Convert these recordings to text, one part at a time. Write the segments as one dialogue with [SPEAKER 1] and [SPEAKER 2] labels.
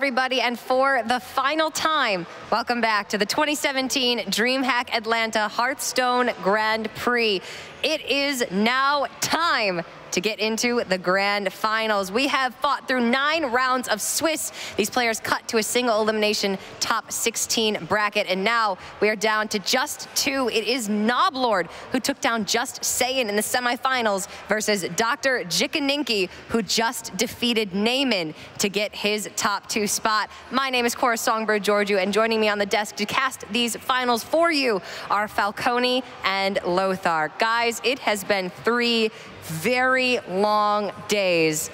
[SPEAKER 1] everybody, and for the final time, welcome back to the 2017 DreamHack Atlanta Hearthstone Grand Prix. It is now time to get into the grand finals. We have fought through 9 rounds of Swiss. These players cut to a single elimination top 16 bracket, and now we are down to just 2. It is Noblord who took down Just Saiyan in the semifinals versus Dr. Drjikininiki, who just defeated Naaman to get his top 2 spot. My name is Cora Songbird Georgiou, and joining me on the desk to cast these finals for you are Falcone and Lothar. Guys, it has been 3 very long days.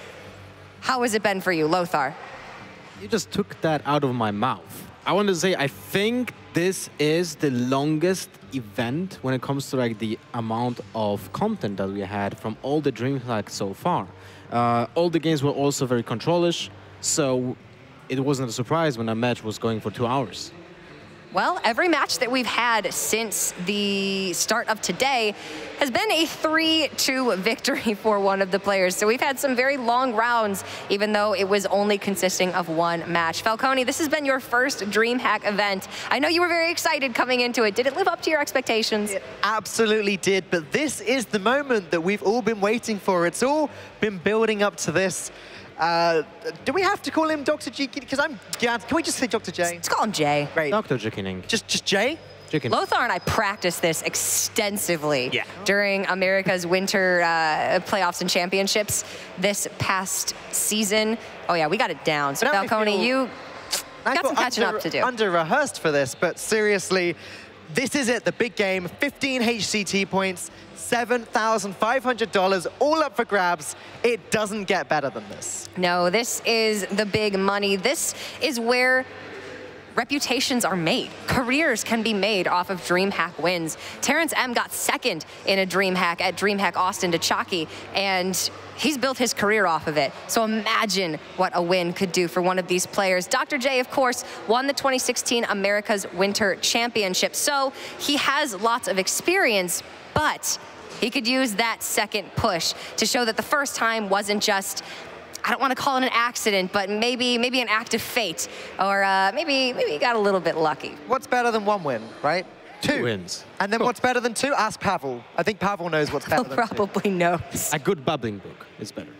[SPEAKER 1] How has it been for you, Lothar?
[SPEAKER 2] You just took that out of my mouth. I want to say I think this is the longest event when it comes to like the amount of content that we had from all the DreamHack so far. All the games were also very control-ish, so it wasn't a surprise when a match was going for 2 hours.
[SPEAKER 1] Well, every match that we've had since the start of today has been a 3-2 victory for one of the players. So we've had some very long rounds, even though it was only consisting of 1 match. Falcone, this has been your first DreamHack event. I know you were very excited coming into it. Did it live up to your expectations?
[SPEAKER 3] It absolutely did, but this is the moment that we've all been waiting for. It's all been building up to this. Do we have to call him Dr. Drjikininiki? Because can we just say Dr. J?
[SPEAKER 1] Let's call him Jay.
[SPEAKER 3] Great.
[SPEAKER 2] Dr. Drjikininiki.
[SPEAKER 3] Just Jay?
[SPEAKER 1] Lothar and I practiced this extensively during America's winter playoffs and championships this past season. Oh yeah, we got it down. So Falcone, you got some catching up to do.
[SPEAKER 3] Under-rehearsed for this, but seriously, this is it, the big game. 15 HCT points, $7,500, all up for grabs. It doesn't get better than this.
[SPEAKER 1] No, this is the big money. This is where reputations are made. Careers can be made off of DreamHack wins. Terrence M got 2nd in a DreamHack at DreamHack Austin to Chalky, and he's built his career off of it. So imagine what a win could do for one of these players. Dr. J, of course, won the 2016 America's Winter Championship. So he has lots of experience, but he could use that second push to show that the first time wasn't just, I don't want to call it an accident, but maybe an act of fate, or maybe he got a little bit lucky.
[SPEAKER 3] What's better than 1 win, right? 2
[SPEAKER 2] wins.
[SPEAKER 3] And then what's better than 2? Ask Pavel. I think Pavel knows what's better than 2.
[SPEAKER 1] Probably knows.
[SPEAKER 2] A good babbling book is better.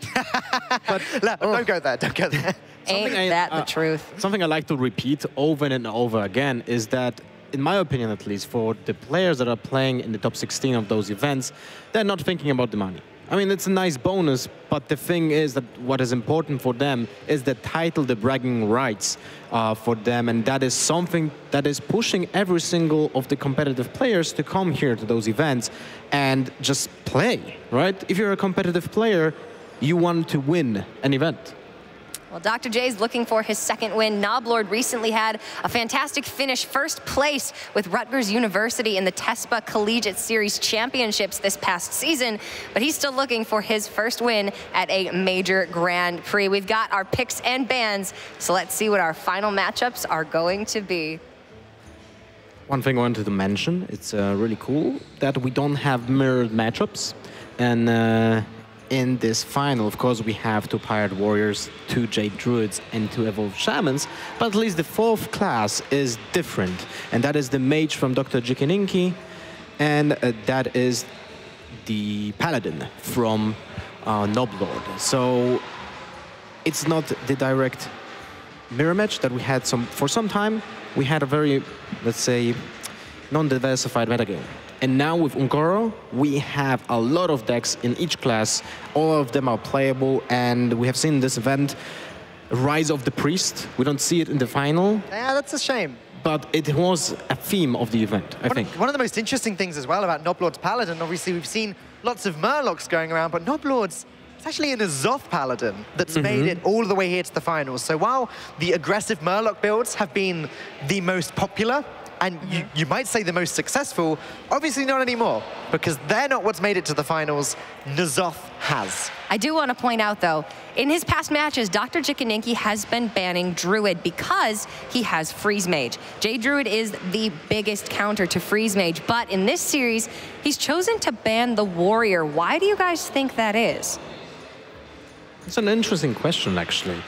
[SPEAKER 3] But don't go there, don't go there.
[SPEAKER 1] Ain't that the truth?
[SPEAKER 2] Something I like to repeat over and over again is that, in my opinion at least, for the players that are playing in the top 16 of those events, they're not thinking about the money. I mean, it's a nice bonus, but the thing is that what is important for them is the title, the bragging rights for them, and that is something that is pushing every single of the competitive players to come here to those events and just play, right? If you're a competitive player, you want to win an event.
[SPEAKER 1] Well, Dr. J's looking for his 2nd win. Noblord recently had a fantastic finish, 1st place with Rutgers University in the TESPA Collegiate Series Championships this past season, but he's still looking for his 1st win at a major Grand Prix. We've got our picks and bans, so let's see what our final matchups are going to be.
[SPEAKER 2] One thing I wanted to mention, it's really cool that we don't have mirrored matchups, and in this final, of course, we have 2 Pirate Warriors, 2 Jade Druids, and 2 Evolved Shamans, but at least the 4th class is different, and that is the Mage from Dr. Drjikininiki, and that is the Paladin from Noblord. So it's not the direct mirror match that we had for some time. We had a very, let's say, non-diversified metagame. And now with Ungoro, we have a lot of decks in each class. All of them are playable, and we have seen this event, Rise of the Priest. We don't see it in the final.
[SPEAKER 3] Yeah, that's a shame.
[SPEAKER 2] But it was a theme of the event, I think.
[SPEAKER 3] One of the most interesting things as well about Noblord's Paladin, obviously we've seen lots of Murlocs going around, but Noblord's it's actually an Azoth Paladin that's made it all the way here to the finals. So while the aggressive Murloc builds have been the most popular, and you might say the most successful, obviously not anymore, because they're not what's made it to the finals. N'Zoth has.
[SPEAKER 1] I do want to point out, though, in his past matches, Dr. Drjikininiki has been banning Druid because he has Freeze Mage. Jade Druid is the biggest counter to Freeze Mage, but in this series, he's chosen to ban the Warrior. Why do you guys think that is?
[SPEAKER 2] It's an interesting question, actually.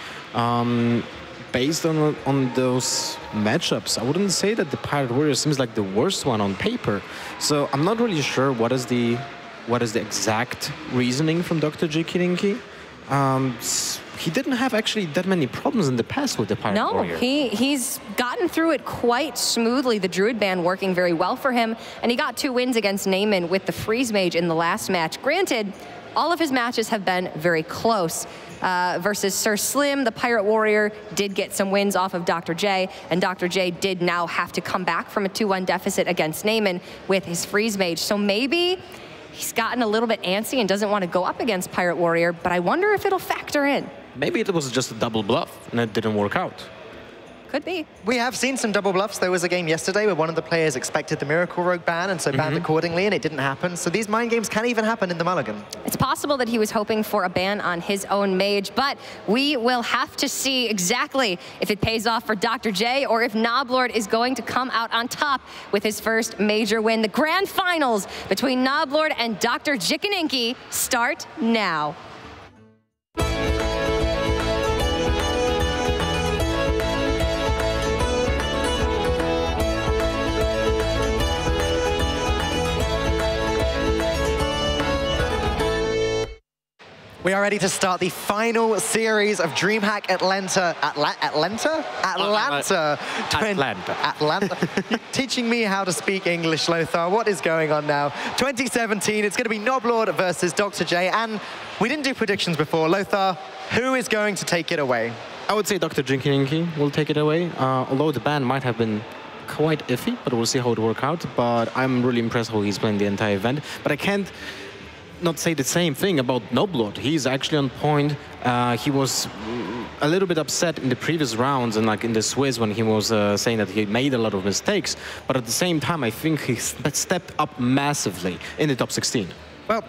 [SPEAKER 2] based on those matchups, I wouldn't say that the Pirate Warrior seems like the worst one on paper. So I'm not really sure what is the exact reasoning from Dr. Drjikininiki. He didn't have actually that many problems in the past with the Pirate Warrior.
[SPEAKER 1] No, he's gotten through it quite smoothly. The Druid ban working very well for him, and he got 2 wins against Naaman with the Freeze Mage in the last match. Granted, all of his matches have been very close. Versus Sir Slim, the Pirate Warrior did get some wins off of Dr. J, and Dr. J did now have to come back from a 2-1 deficit against Naaman with his Freeze Mage. So maybe he's gotten a little bit antsy and doesn't want to go up against Pirate Warrior, but I wonder if it'll factor in.
[SPEAKER 2] Maybe it was just a double bluff and it didn't work out.
[SPEAKER 1] Could be.
[SPEAKER 3] We have seen some double bluffs. There was a game yesterday where one of the players expected the Miracle Rogue ban and so banned accordingly, and it didn't happen. So these mind games can even happen in the Mulligan.
[SPEAKER 1] It's possible that he was hoping for a ban on his own mage, but we will have to see exactly if it pays off for Dr. J or if Noblord is going to come out on top with his first major win. The grand finals between Noblord and Dr. Drjikininiki start now.
[SPEAKER 3] We are ready to start the final series of DreamHack Atlanta. Atlanta. You're teaching me how to speak English, Lothar. What is going on now? 2017, it's going to be Noblord versus Dr. J. And we didn't do predictions before. Lothar, who is going to take it away?
[SPEAKER 2] I would say Dr. Drjikininiki will take it away, although the ban might have been quite iffy, but we'll see how it works out. But I'm really impressed how he's playing the entire event. But I can't not say the same thing about Noblord. He's actually on point. He was a little bit upset in the previous rounds and like in the Swiss when he was saying that he made a lot of mistakes. But at the same time, I think he stepped up massively in the top 16.
[SPEAKER 3] Well,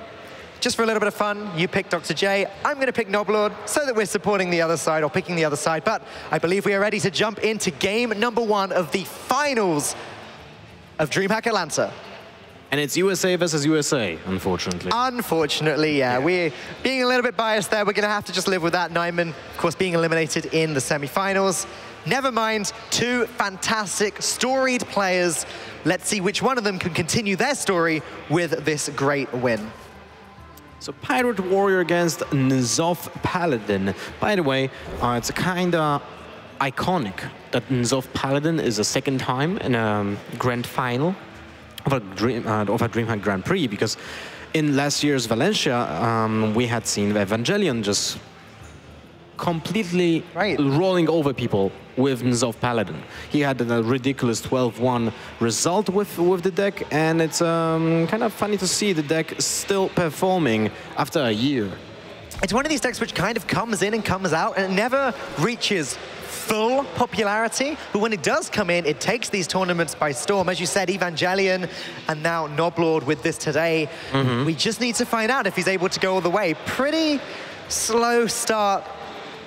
[SPEAKER 3] just for a little bit of fun, you pick Dr. J. I'm going to pick Noblord so that we're supporting the other side or picking the other side. But I believe we are ready to jump into game number 1 of the finals of DreamHack Atlanta.
[SPEAKER 2] And it's USA versus USA, unfortunately.
[SPEAKER 3] Unfortunately, yeah. We're being a little bit biased there. We're going to have to just live with that. Naaman, of course, being eliminated in the semi-finals. Never mind, 2 fantastic, storied players. Let's see which one of them can continue their story with this great win.
[SPEAKER 2] So Pirate Warrior against N'Zoth Paladin. By the way, it's kind of iconic that N'Zoth Paladin is a 2nd time in a grand final of a DreamHack Grand Prix, because in last year's Valencia, we had seen Evangelion just completely rolling over people with N'Zoth Paladin. He had a ridiculous 12-1 result with the deck, and it's kind of funny to see the deck still performing after a year.
[SPEAKER 3] It's one of these decks which kind of comes in and comes out, and it never reaches full popularity, but when it does come in, it takes these tournaments by storm. As you said, Evangelion and now Noblord with this today. We just need to find out if he's able to go all the way. Pretty slow start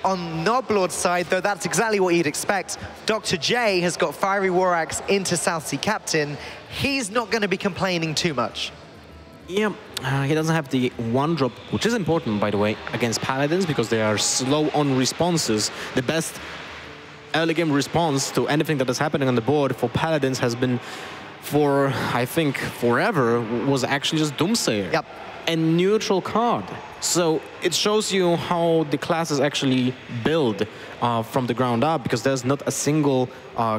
[SPEAKER 3] on Noblord's side, though that's exactly what you'd expect. Dr. J has got Fiery War Axe into South Sea Captain. He's not going to be complaining too much.
[SPEAKER 2] Yeah, he doesn't have the 1-drop, which is important, by the way, against Paladins, because they are slow on responses. The best early game response to anything that is happening on the board for Paladins has been, for I think forever, was actually just Doomsayer.
[SPEAKER 3] Yep.
[SPEAKER 2] A neutral card. So it shows you how the class is actually built from the ground up, because there's not a single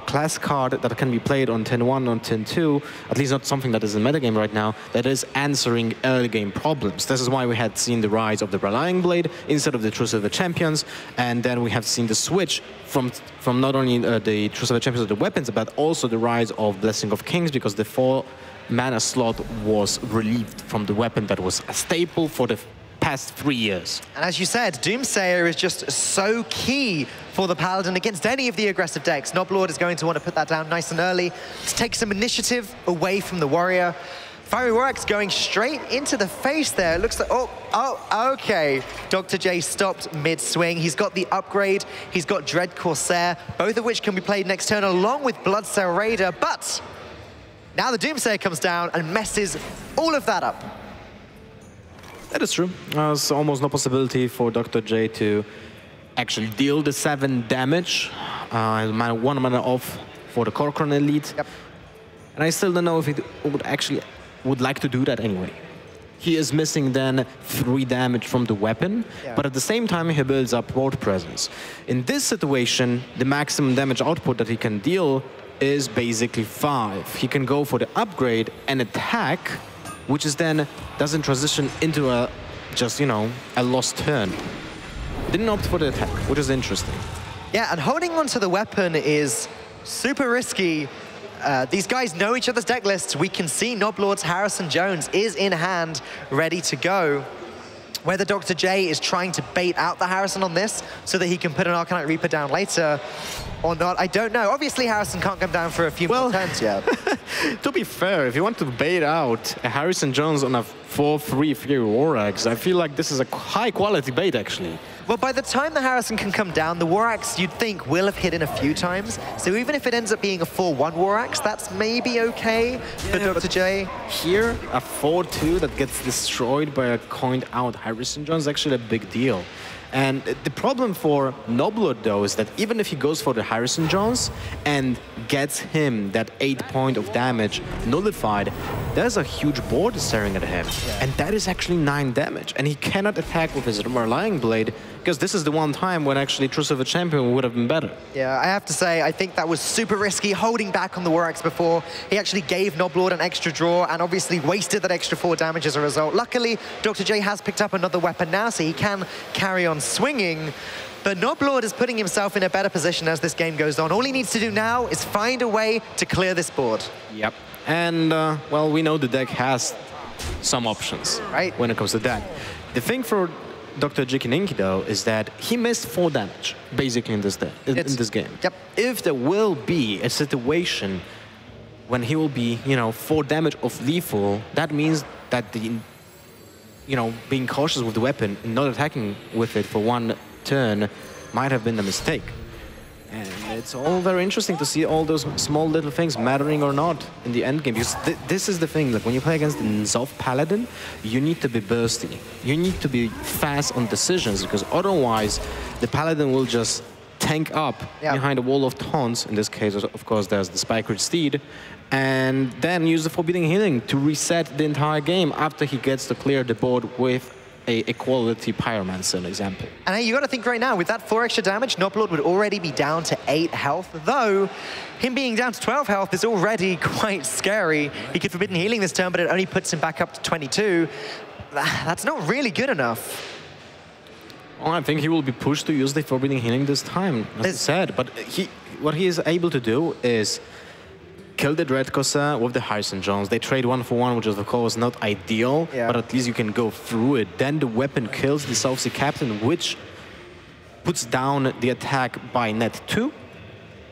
[SPEAKER 2] class card that can be played on 10-1 or 10-2, at least not something that is in metagame right now, that is answering early game problems. This is why we had seen the rise of the Relying Blade instead of the True Silver Champions, and then we have seen the switch from not only the True Silver Champions of the weapons, but also the rise of Blessing of Kings, because the 4-mana slot was relieved from the weapon that was a staple for the past 3 years.
[SPEAKER 3] And as you said, Doomsayer is just so key for the Paladin against any of the aggressive decks. Noblord is going to want to put that down nice and early to take some initiative away from the Warrior. Fiery War Axe going straight into the face there. It looks like, okay. Dr. J stopped mid-swing. He's got the upgrade. He's got Dread Corsair, both of which can be played next turn along with Bloodsail Raider, but now the Doomsayer comes down and messes all of that up.
[SPEAKER 2] That is true. There's almost no possibility for Dr. J to actually deal the 7 damage. 1 mana off for the Corcoran Elite.
[SPEAKER 3] Yep.
[SPEAKER 2] And I still don't know if he would like to do that anyway. He is missing then 3 damage from the weapon, but at the same time he builds up board presence. In this situation, the maximum damage output that he can deal is basically 5. He can go for the upgrade and attack, which is then doesn't transition into a just, you know, a lost turn. Didn't opt for the attack, which is interesting.
[SPEAKER 3] Yeah, and holding onto the weapon is super risky. These guys know each other's deck lists. We can see Noblord's Harrison Jones is in hand, ready to go. Whether Dr. J is trying to bait out the Harrison on this so that he can put an Arcanite Reaper down later or not, I don't know. Obviously, Harrison can't come down for a few more turns yet.
[SPEAKER 2] To be fair, if you want to bait out a Harrison Jones on a 4/3 Fury Warax, I feel like this is a high-quality bait, actually.
[SPEAKER 3] Well, by the time the Harrison can come down, the Warax, you'd think, will have hit in a few times. So even if it ends up being a 4/1 Warax, that's maybe okay for Dr. J.
[SPEAKER 2] Here, a 4/2 that gets destroyed by a coined-out Harrison Jones is actually a big deal. And the problem for Noblord, though, is that even if he goes for the Harrison Jones and gets him that 8 point of damage nullified, there's a huge board staring at him. And that is actually 9 damage. And he cannot attack with his Relying Blade, because this is the one time when actually Truce of a Champion would have been better.
[SPEAKER 3] Yeah, I have to say, I think that was super risky, holding back on the Warax before. He actually gave Noblord an extra draw and obviously wasted that extra 4 damage as a result. Luckily, Dr. J has picked up another weapon now, so he can carry on swinging. But Noblord is putting himself in a better position as this game goes on. All he needs to do now is find a way to clear this board.
[SPEAKER 2] Yep. And, well, we know the deck has some options when it comes to that. The thing for Dr. Drjikininiki, though, is that he missed 4 damage, basically, in this game.
[SPEAKER 3] Yep.
[SPEAKER 2] If there will be a situation when he will be, you know, 4 damage of lethal, that means that the, you know, being cautious with the weapon and not attacking with it for 1 turn might have been a mistake. And it's all very interesting to see all those small little things mattering or not in the end game. Because this is the thing, like when you play against the Nzov Paladin, you need to be bursty. You need to be fast on decisions, because otherwise the Paladin will just tank up behind a wall of taunts. In this case, of course, there's the Spikered Steed, and then use the Forbidding Healing to reset the entire game after he gets to clear the board with a quality Pyromancer, an example.
[SPEAKER 3] And hey, you got to think right now, with that 4 extra damage, Noblord would already be down to 8 health, though him being down to 12 health is already quite scary. He could Forbidden Healing this turn, but it only puts him back up to 22. That's not really good enough.
[SPEAKER 2] Well, I think he will be pushed to use the Forbidding Healing this time, as I said. But what he is able to do is kill the Dreadkosa with the Harrison Jones. They trade 1 for 1, which is of course not ideal, but at least you can go through it. Then the weapon kills the South Sea Captain, which puts down the attack by net 2,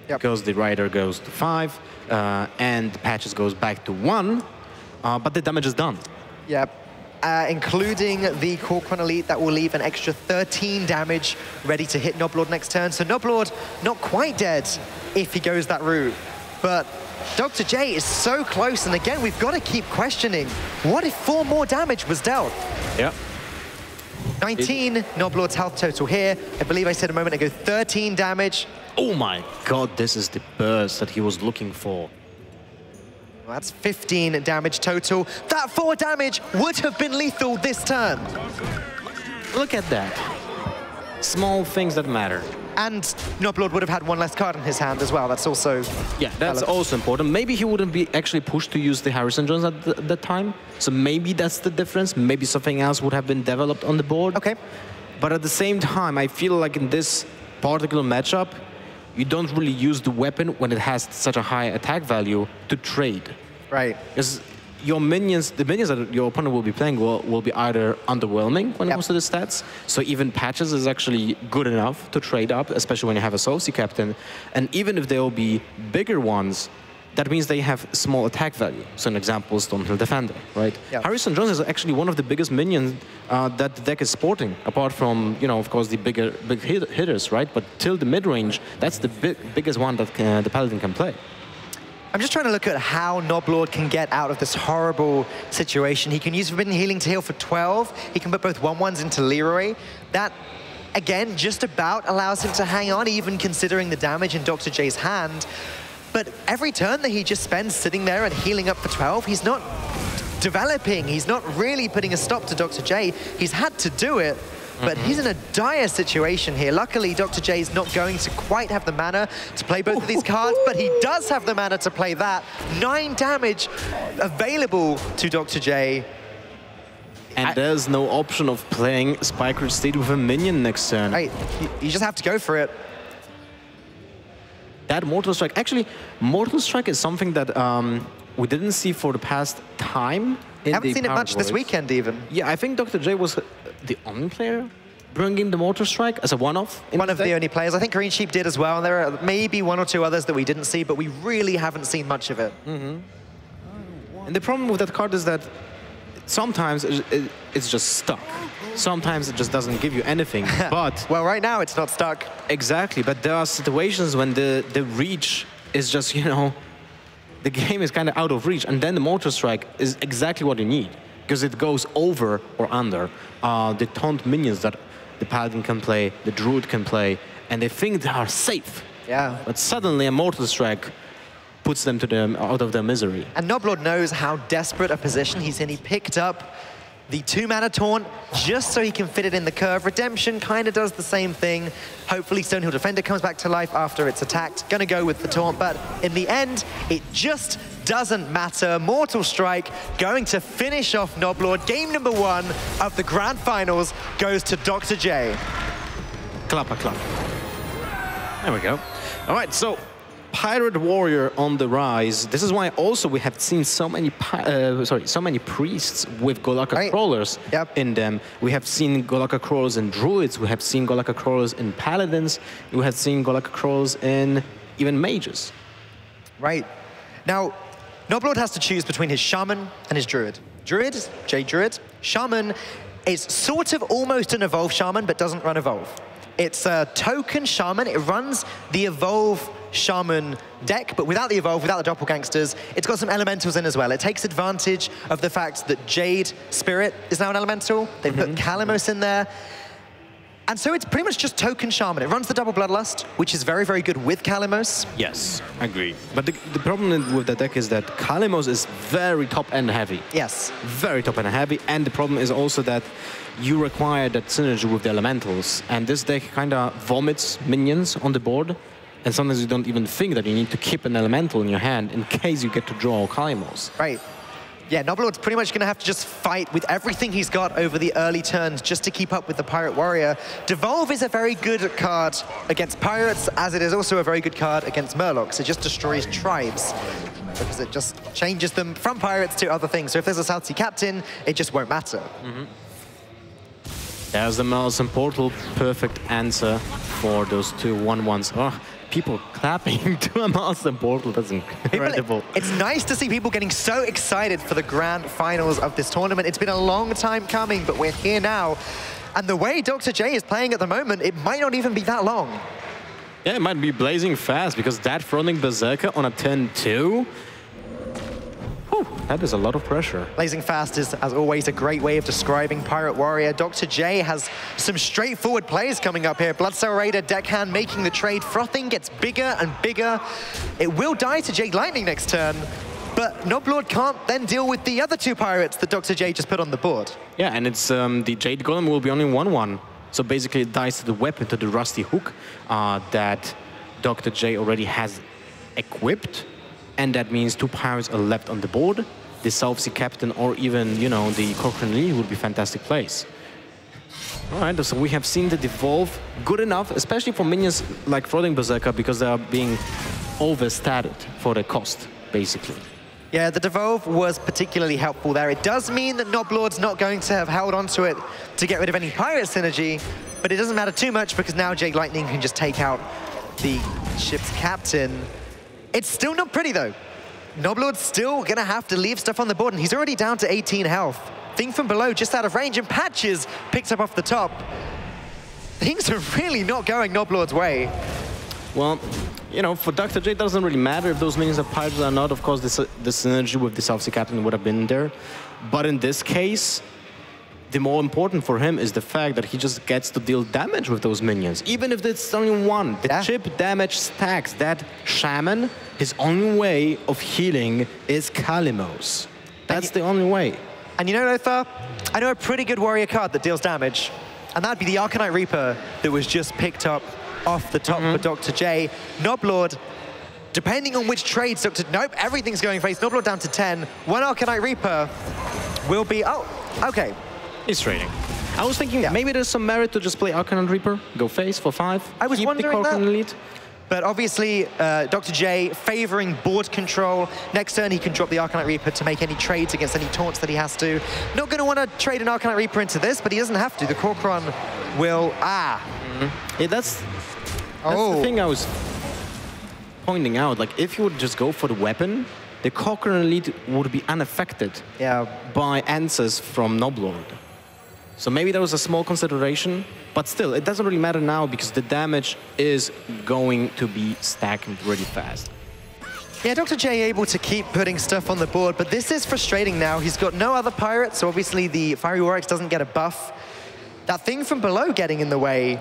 [SPEAKER 2] because the Rider goes to 5, and the Patches goes back to 1, but the damage is done.
[SPEAKER 3] Yep. Including the Corcoran Elite, that will leave an extra 13 damage ready to hit Noblord next turn. So Noblord not quite dead if he goes that route. But Dr. J is so close, and again, we've got to keep questioning, what if 4 more damage was dealt?
[SPEAKER 2] Yeah.
[SPEAKER 3] 19 Noblord's health total here. I believe I said a moment ago, 13 damage.
[SPEAKER 2] Oh my god, this is the burst that he was looking for.
[SPEAKER 3] Well, that's 15 damage total. That 4 damage would have been lethal this turn.
[SPEAKER 2] Look at that. Small things that matter.
[SPEAKER 3] And Noblord would have had 1 less card in his hand as well. That's also...
[SPEAKER 2] Yeah, that's also important. Maybe he wouldn't be actually pushed to use the Harrison Jones at that time. So maybe that's the difference. Maybe something else would have been developed on the board.
[SPEAKER 3] Okay.
[SPEAKER 2] But at the same time, I feel like in this particular matchup, you don't really use the weapon when it has such a high attack value to trade.
[SPEAKER 3] Right.
[SPEAKER 2] Because your minions, the minions that your opponent will be playing will be either underwhelming when it comes to the stats. So even Patches is actually good enough to trade up, especially when you have a South Sea Captain. And even if there will be bigger ones, that means they have small attack value. So an example is Stonehill Defender, right? Yep. Harrison Jones is actually one of the biggest minions that the deck is sporting, apart from, you know, of course, the big hitters, right? But till the mid-range, that's the biggest one that the Paladin can play.
[SPEAKER 3] I'm just trying to look at how Noblord can get out of this horrible situation. He can use Forbidden Healing to heal for 12. He can put both 1/1s into Leroy. That again, just about allows him to hang on, even considering the damage in Dr. J's hand. But every turn that he just spends sitting there and healing up for 12, he's not developing. He's not really putting a stop to Dr. J. He's had to do it, but he's in a dire situation here. Luckily, Dr. J is not going to quite have the mana to play both of these cards, but he does have the mana to play that. 9 damage available to Dr. J.
[SPEAKER 2] And there's no option of playing Spike Steed with a minion next turn.
[SPEAKER 3] Right, you just have to go for it.
[SPEAKER 2] That Mortal Strike, actually, Mortal Strike is something that we didn't see for the past time.
[SPEAKER 3] Haven't seen it much this weekend even.
[SPEAKER 2] Yeah, I think Dr. J was the only player bringing the Mortal Strike as a one-off.
[SPEAKER 3] One of the only players. I think Green Sheep did as well. And there are maybe 1 or 2 others that we didn't see, but we really haven't seen much of it.
[SPEAKER 2] And the problem with that card is that sometimes it's just stuck. Sometimes it just doesn't give you anything, but...
[SPEAKER 3] Well, right now it's not stuck.
[SPEAKER 2] Exactly, but there are situations when the reach is just, you know, the game is kind of out of reach, and then the Mortal Strike is exactly what you need, because it goes over or under the taunt minions that the Paladin can play, the Druid can play, and they think they are safe.
[SPEAKER 3] Yeah.
[SPEAKER 2] But suddenly a Mortal Strike puts them out of their misery.
[SPEAKER 3] And Noblord knows how desperate a position he's in. He picked up the 2-mana taunt just so he can fit it in the curve. Redemption kind of does the same thing. Hopefully Stonehill Defender comes back to life after it's attacked. Gonna go with the taunt, but in the end, it just doesn't matter. Mortal Strike going to finish off Noblord. Game number 1 of the Grand Finals goes to Dr. J.
[SPEAKER 2] Clap. There we go. All right, so Pirate Warrior on the rise. This is why also we have seen so many priests with Golakka crawlers in them. We have seen Golakka crawlers in druids. We have seen Golakka crawlers in paladins. We have seen Golakka crawlers in even mages.
[SPEAKER 3] Right. Now, Noblord has to choose between his shaman and his druid. Druid, J Druid. Shaman is sort of almost an evolve shaman, but doesn't run evolve. It's a token shaman. It runs the evolve shaman deck, but without the evolve, without the doppelgangsters. It's got some elementals in as well. It takes advantage of the fact that Jade Spirit is now an elemental. They've put Kalamos in there. And so it's pretty much just token shaman. It runs the double bloodlust, which is very, very good with Kalamos.
[SPEAKER 2] Yes, I agree. But the problem with the deck is that Kalamos is very top-end heavy.
[SPEAKER 3] Yes.
[SPEAKER 2] Very top-end heavy, and the problem is also that you require that synergy with the elementals. And this deck kind of vomits minions on the board, and sometimes you don't even think that you need to keep an elemental in your hand in case you get to draw Kalamos.
[SPEAKER 3] Right. Yeah, Noblord's pretty much going to have to just fight with everything he's got over the early turns just to keep up with the Pirate Warrior. Devolve is a very good card against Pirates, as it is also a very good card against Murlocs. It just destroys tribes, because it just changes them from Pirates to other things. So if there's a South Sea Captain, it just won't matter.
[SPEAKER 2] There's the Malison Portal, perfect answer for those 2 1-1s. Oh, people clapping to a Malison Portal, that's incredible.
[SPEAKER 3] It's nice to see people getting so excited for the grand finals of this tournament. It's been a long time coming, but we're here now. And the way Dr. J is playing at the moment, it might not even be that long.
[SPEAKER 2] Yeah, it might be blazing fast, because that Frothing Berserker on a 10-2, that is a lot of pressure.
[SPEAKER 3] Blazing fast is, as always, a great way of describing Pirate Warrior. Dr. J has some straightforward plays coming up here. Bloodcell Raider, deckhand, making the trade. Frothing gets bigger and bigger. It will die to Jade Lightning next turn, but Noblord can't then deal with the other 2 pirates that Dr. J just put on the board.
[SPEAKER 2] Yeah, and it's the Jade Golem will be only 1-1. So basically it dies to the weapon, to the Rusty Hook that Dr. J already has equipped. And that means 2 pirates are left on the board. The South Sea Captain or even, you know, the Cochrane Lee would be fantastic plays. All right, so we have seen the Devolve good enough, especially for minions like Frothing Berserker, because they are being overstated for the cost, basically.
[SPEAKER 3] Yeah, the Devolve was particularly helpful there. It does mean that Noblord's not going to have held onto it to get rid of any pirate synergy, but it doesn't matter too much because now Jade Lightning can just take out the ship's captain. It's still not pretty, though. Noblord's still going to have to leave stuff on the board, and he's already down to 18 health. Thing from below just out of range, and Patches picks up off the top. Things are really not going Noblord's way.
[SPEAKER 2] Well, you know, for Dr. J, it doesn't really matter if those minions are pirates or not. Of course, the synergy with the South Sea Captain would have been there. But in this case, the more important for him is the fact that he just gets to deal damage with those minions. Even if it's only one, the chip damage stacks. That Shaman, his only way of healing is Kalimos. That's the only way.
[SPEAKER 3] And you know, Lothar, I know a pretty good warrior card that deals damage, and that'd be the Arcanite Reaper that was just picked up off the top for Dr. J. Noblord, depending on which trades, nope, everything's going face. Noblord down to 10. One Arcanite Reaper will be, oh, okay.
[SPEAKER 2] He's trading. I was thinking maybe there's some merit to just play Arcanite Reaper, go face for 5,
[SPEAKER 3] I was
[SPEAKER 2] keep
[SPEAKER 3] wondering
[SPEAKER 2] the Cork in the
[SPEAKER 3] that.
[SPEAKER 2] lead.
[SPEAKER 3] But obviously, Dr. J favoring board control. Next turn, he can drop the Arcanite Reaper to make any trades against any taunts that he has to. Not going to want to trade an Arcanite Reaper into this, but he doesn't have to. The Corcoran will, Yeah,
[SPEAKER 2] that's the thing I was pointing out. Like, if you would just go for the weapon, the Corcoran lead would be unaffected by answers from Noblord. So maybe that was a small consideration, but still, it doesn't really matter now because the damage is going to be stacking really fast.
[SPEAKER 3] Yeah, Dr. J able to keep putting stuff on the board, but this is frustrating now. He's got no other pirates, so obviously the Fiery Warx doesn't get a buff. That thing from below getting in the way.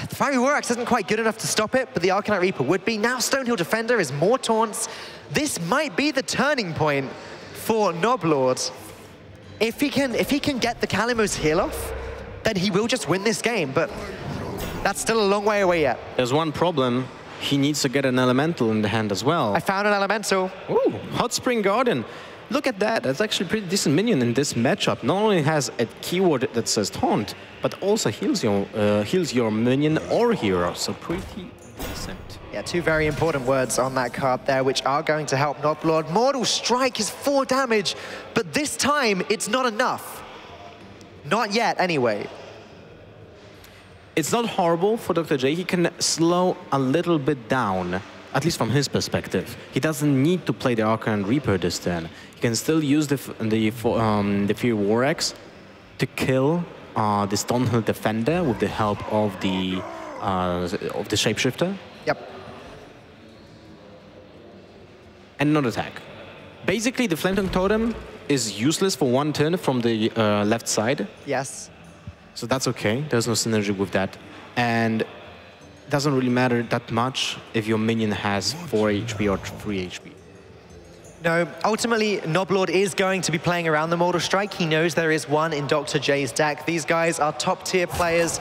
[SPEAKER 3] The Fiery Warx isn't quite good enough to stop it, but the Arcanite Reaper would be. Now Stonehill Defender is more taunts. This might be the turning point for Noblord. If he can get the Kalimos heal off, then he will just win this game, but that's still a long way away yet.
[SPEAKER 2] There's one problem. He needs to get an elemental in the hand as well.
[SPEAKER 3] I found an elemental.
[SPEAKER 2] Ooh, Hot Spring Garden. Look at that. That's actually a pretty decent minion in this matchup. Not only has a keyword that says taunt, but also heals your minion or hero. So pretty decent.
[SPEAKER 3] Yeah, 2 very important words on that card there, which are going to help Noblord. Mortal Strike is 4 damage, but this time it's not enough. Not yet, anyway.
[SPEAKER 2] It's not horrible for Dr. J. He can slow a little bit down, at least from his perspective. He doesn't need to play the Arcanite Reaper this turn. He can still use the Fiery Warx to kill the Stonehill Defender with the help of the Shapeshifter.
[SPEAKER 3] Yep.
[SPEAKER 2] And not attack. Basically, the Flame Tongue Totem is useless for 1 turn from the left side.
[SPEAKER 3] Yes.
[SPEAKER 2] So that's okay. There's no synergy with that. And it doesn't really matter that much if your minion has 4 HP or 3 HP.
[SPEAKER 3] No, ultimately, Noblord is going to be playing around the Mortal Strike. He knows there is one in Dr. J's deck. These guys are top-tier players.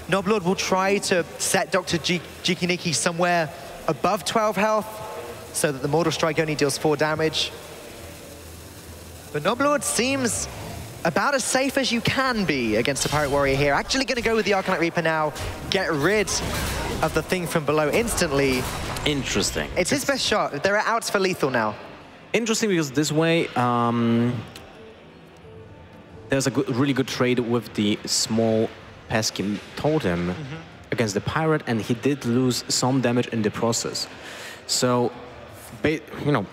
[SPEAKER 3] Noblord will try to set Dr. Drjikininiki somewhere above 12 health so that the Mortal Strike only deals 4 damage. But Noblord seems about as safe as you can be against a Pirate Warrior here. Actually going to go with the Arcanite Reaper now, get rid of the thing from below instantly.
[SPEAKER 2] Interesting.
[SPEAKER 3] It's his best shot. There are outs for lethal now.
[SPEAKER 2] Interesting because this way, there's a really good trade with the small pesky totem against the pirate, and he did lose some damage in the process. So, you know,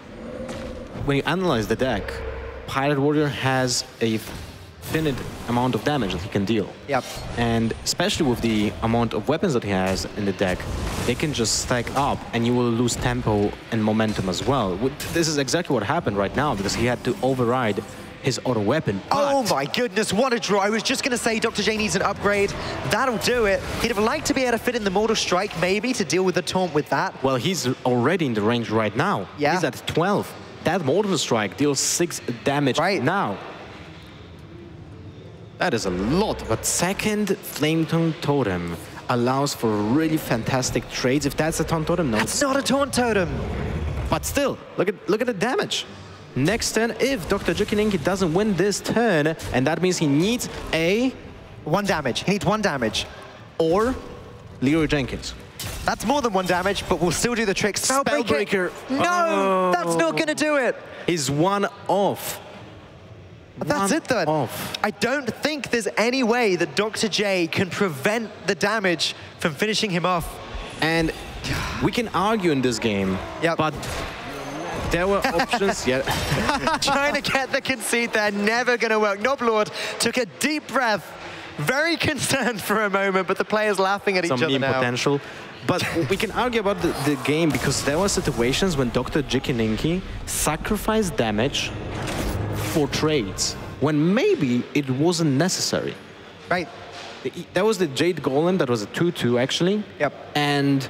[SPEAKER 2] when you analyze the deck, Pirate Warrior has a finite amount of damage that he can deal.
[SPEAKER 3] Yep.
[SPEAKER 2] And especially with the amount of weapons that he has in the deck, they can just stack up and you will lose tempo and momentum as well. This is exactly what happened right now because he had to override his auto weapon.
[SPEAKER 3] Oh my goodness, what a draw. I was just going to say Dr. J needs an upgrade. That'll do it. He'd have liked to be able to fit in the Mortal Strike maybe to deal with the taunt with that.
[SPEAKER 2] Well, he's already in the range right now.
[SPEAKER 3] Yeah.
[SPEAKER 2] He's at 12. That Mortal Strike deals 6 damage now. That is a lot, but second Flame Tongue Totem allows for really fantastic trades. If that's a Taunt Totem, no.
[SPEAKER 3] That's not a Taunt Totem.
[SPEAKER 2] But still, look at the damage. Next turn, if Dr. Drjikininiki doesn't win this turn, and that means he needs a...
[SPEAKER 3] 1 damage. He needs 1 damage.
[SPEAKER 2] Or Leroy Jenkins.
[SPEAKER 3] That's more than 1 damage, but we'll still do the trick.
[SPEAKER 2] Spellbreaker.
[SPEAKER 3] No, that's not going to do it.
[SPEAKER 2] He's 1 off.
[SPEAKER 3] That's it then. I don't think there's any way that Dr. J can prevent the damage from finishing him off.
[SPEAKER 2] And we can argue in this game, but there were options.
[SPEAKER 3] Trying to get the concede there, never going to work. Noblord took a deep breath, very concerned for a moment, but the players laughing at each other now.
[SPEAKER 2] Potential. But we can argue about the game because there were situations when Dr. Drjikininiki sacrificed damage for trades. when maybe it wasn't necessary.
[SPEAKER 3] Right.
[SPEAKER 2] That was the Jade Golem, that was a 2/2 actually.
[SPEAKER 3] Yep.
[SPEAKER 2] And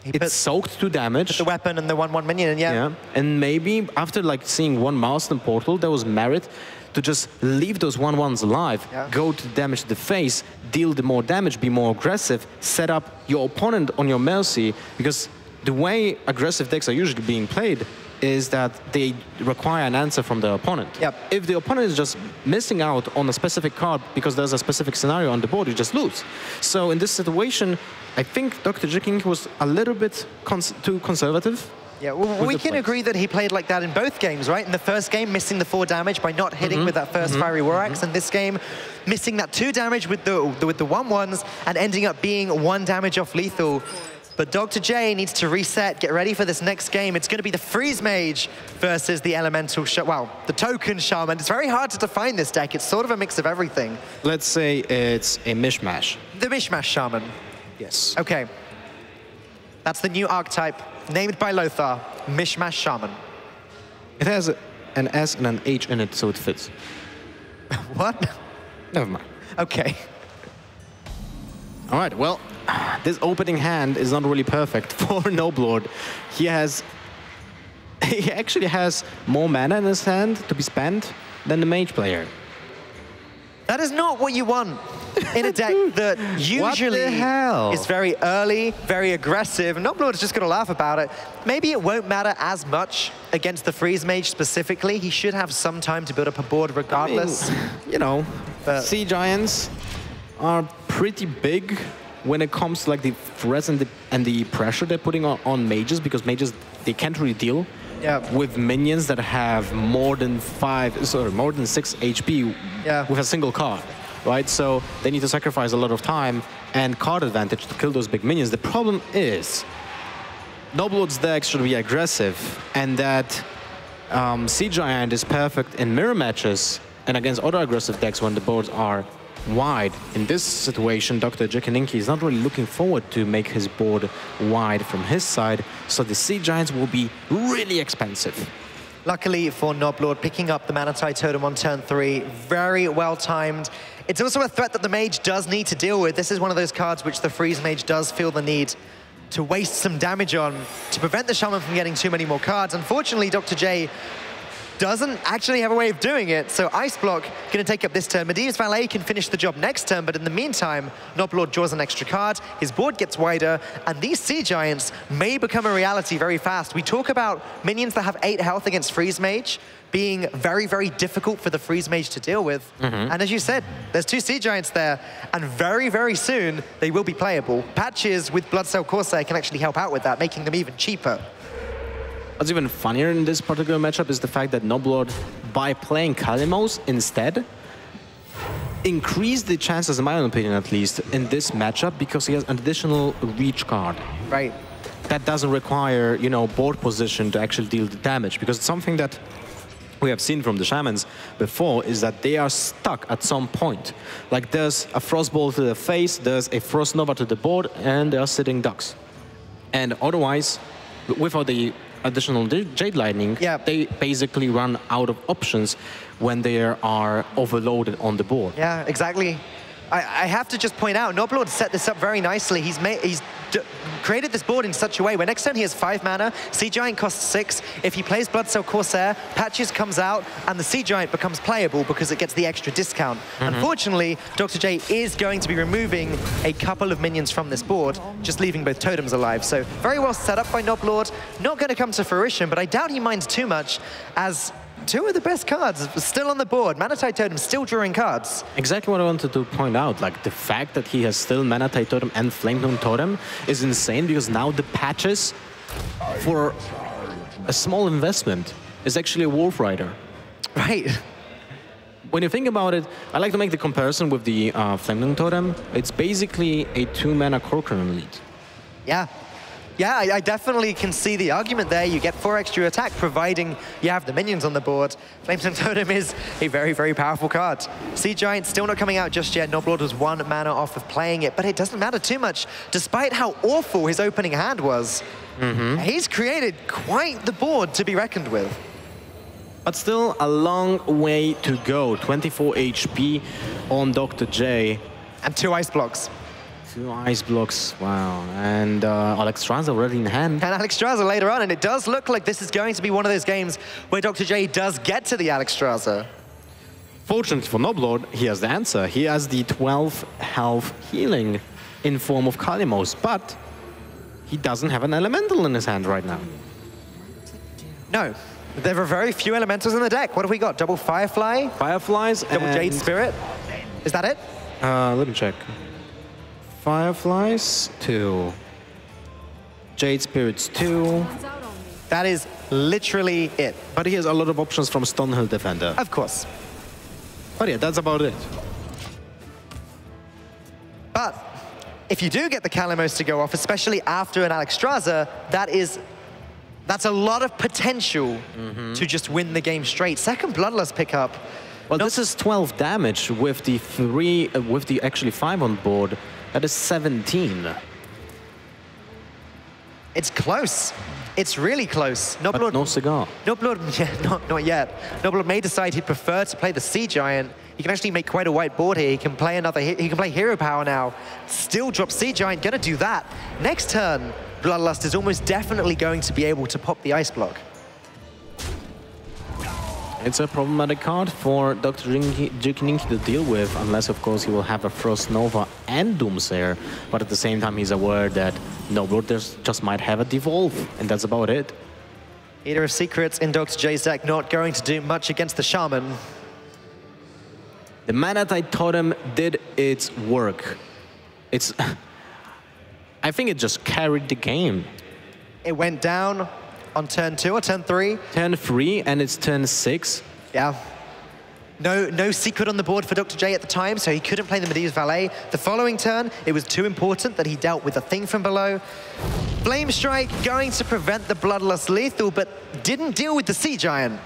[SPEAKER 2] it soaked 2 damage.
[SPEAKER 3] The weapon and the 1/1 minion, and yeah.
[SPEAKER 2] And maybe after like seeing one Milestone Portal, there was merit to just leave those 1/1s alive, go to damage to the face, deal the more damage, be more aggressive, set up your opponent on your mercy, because the way aggressive decks are usually being played is that they require an answer from the opponent.
[SPEAKER 3] Yep.
[SPEAKER 2] If the opponent is just missing out on a specific card because there's a specific scenario on the board, you just lose. So in this situation, I think Dr. Drjikininiki was a little bit too conservative.
[SPEAKER 3] Yeah, well, we can agree that he played like that in both games, right? In the first game, missing the 4 damage by not hitting with that first Fiery War Axe, and this game, missing that 2 damage with the 1/1s and ending up being 1 damage off lethal. But Dr. J needs to reset, get ready for this next game. It's going to be the Freeze Mage versus the Elemental the Token Shaman. It's very hard to define this deck. It's sort of a mix of everything.
[SPEAKER 2] Let's say it's a mishmash.
[SPEAKER 3] The Mishmash Shaman.
[SPEAKER 2] Yes.
[SPEAKER 3] Okay. That's the new archetype, named by Lothar, Mishmash Shaman.
[SPEAKER 2] It has an S and an H in it, so it fits.
[SPEAKER 3] What?
[SPEAKER 2] Never mind.
[SPEAKER 3] Okay.
[SPEAKER 2] All right, well, this opening hand is not really perfect for Noblord. He actually has more mana in his hand to be spent than the mage player.
[SPEAKER 3] That is not what you want in a deck that usually is very early, very aggressive. Noblord is just going to laugh about it. Maybe it won't matter as much against the Freeze Mage specifically. He should have some time to build up a board regardless.
[SPEAKER 2] I mean, you know, Sea Giants are pretty big when it comes to like the threats and the pressure they're putting on mages, because mages, they can't really deal with minions that have more than 6 HP with a single card, right? So they need to sacrifice a lot of time and card advantage to kill those big minions. The problem is Noblord's deck should be aggressive, and that Sea Giant is perfect in mirror matches and against other aggressive decks when the boards are wide. In this situation, Dr. Drjikininiki is not really looking forward to make his board wide from his side, so the Sea Giants will be really expensive.
[SPEAKER 3] Luckily for Noblord, picking up the Manatee Totem on turn 3, very well timed. It's also a threat that the Mage does need to deal with. This is one of those cards which the Freeze Mage does feel the need to waste some damage on to prevent the Shaman from getting too many more cards. Unfortunately, Dr. J doesn't actually have a way of doing it, so Ice Block going to take up this turn. Medivh's Valet can finish the job next turn, but in the meantime, Noblord draws an extra card, his board gets wider, and these Sea Giants may become a reality very fast. We talk about minions that have 8 health against Freeze Mage being very, very difficult for the Freeze Mage to deal with. And as you said, there's 2 Sea Giants there, and very, very soon, they will be playable. Patches with Bloodcell Corsair can actually help out with that, making them even cheaper.
[SPEAKER 2] What's even funnier in this particular matchup is the fact that Noblord, by playing Kalimos instead, increased the chances, in my own opinion at least, in this matchup because he has an additional reach card.
[SPEAKER 3] Right.
[SPEAKER 2] That doesn't require, you know, board position to actually deal the damage, because it's something that we have seen from the Shamans before is that they are stuck at some point. Like there's a Frostbolt to the face, there's a Frost Nova to the board, and they are sitting ducks. And otherwise, without the additional Jade Lightning, they basically run out of options when they are overloaded on the board.
[SPEAKER 3] Yeah, exactly. I have to just point out, Noblord set this up very nicely. He's created this board in such a way where next turn he has 5 mana, Sea Giant costs 6. If he plays Bloodcell Corsair, Patches comes out, and the Sea Giant becomes playable because it gets the extra discount. Unfortunately, Dr. J is going to be removing a couple of minions from this board, just leaving both totems alive. So very well set up by Noblord. Not going to come to fruition, but I doubt he minds too much, as 2 of the best cards still on the board. Manatee Totem still drawing cards.
[SPEAKER 2] Exactly what I wanted to point out. Like the fact that he has still Manatee Totem and Flametone Totem is insane, because now the Patches, for a small investment, is actually a Wolf Rider.
[SPEAKER 3] Right.
[SPEAKER 2] When you think about it, I like to make the comparison with the Flametone Totem. It's basically a 2-mana Corcoran lead.
[SPEAKER 3] Yeah. Yeah, I definitely can see the argument there. You get 4 extra attack, providing you have the minions on the board. Flametone Totem is a very, very powerful card. Sea Giant still not coming out just yet. Noblord was 1 mana off of playing it, but it doesn't matter too much. Despite how awful his opening hand was, he's created quite the board to be reckoned with.
[SPEAKER 2] But still a long way to go. 24 HP on Dr. J.
[SPEAKER 3] And 2 ice blocks.
[SPEAKER 2] 2 ice blocks, wow. And Alexstrasza already in hand.
[SPEAKER 3] And Alexstrasza later on, and it does look like this is going to be one of those games where Dr. J does get to the Alexstrasza.
[SPEAKER 2] Fortunately for Noblord, he has the answer. He has the 12 health healing in form of Kalimos, but he doesn't have an elemental in his hand right now.
[SPEAKER 3] No, there are very few elementals in the deck. What have we got? Double Firefly?
[SPEAKER 2] Fireflies
[SPEAKER 3] Double Jade Spirit? Is that it?
[SPEAKER 2] Let me check. Fireflies, 2. Jade Spirits, 2.
[SPEAKER 3] That is literally it.
[SPEAKER 2] But he has a lot of options from Stonehill Defender.
[SPEAKER 3] Of course.
[SPEAKER 2] But yeah, that's about it.
[SPEAKER 3] But if you do get the Kalimos to go off, especially after an Alexstrasza, that's a lot of potential to just win the game straight. Second Bloodlust pickup.
[SPEAKER 2] Well, this is 12 damage with the 3, with the actually 5 on board. That is 17.
[SPEAKER 3] It's close. It's really close. Noblord,
[SPEAKER 2] but no cigar.
[SPEAKER 3] Noblord, yeah, not yet. Noblord may decide he'd prefer to play the Sea Giant. He can actually make quite a white board here. He can play he can play Hero Power now. Still drop Sea Giant, gonna do that. Next turn, Bloodlust is almost definitely going to be able to pop the Ice Block.
[SPEAKER 2] It's a problematic card for Dr. Drjikininiki to deal with, unless, of course, he will have a Frost Nova and Doomsayer. But at the same time, he's aware that Noblord just might have a Devolve, and that's about it.
[SPEAKER 3] Eater of Secrets in Dr. J's deck, not going to do much against the Shaman.
[SPEAKER 2] The Manatite Totem did its work. I think it just carried the game.
[SPEAKER 3] It went down on turn 2 or turn 3?
[SPEAKER 2] Turn 3, and it's turn 6.
[SPEAKER 3] Yeah. No secret on the board for Dr. J at the time, so he couldn't play the Medea's Valet. The following turn, it was too important that he dealt with a thing from below. Flame Strike going to prevent the Bloodlust lethal, but didn't deal with the Sea Giant.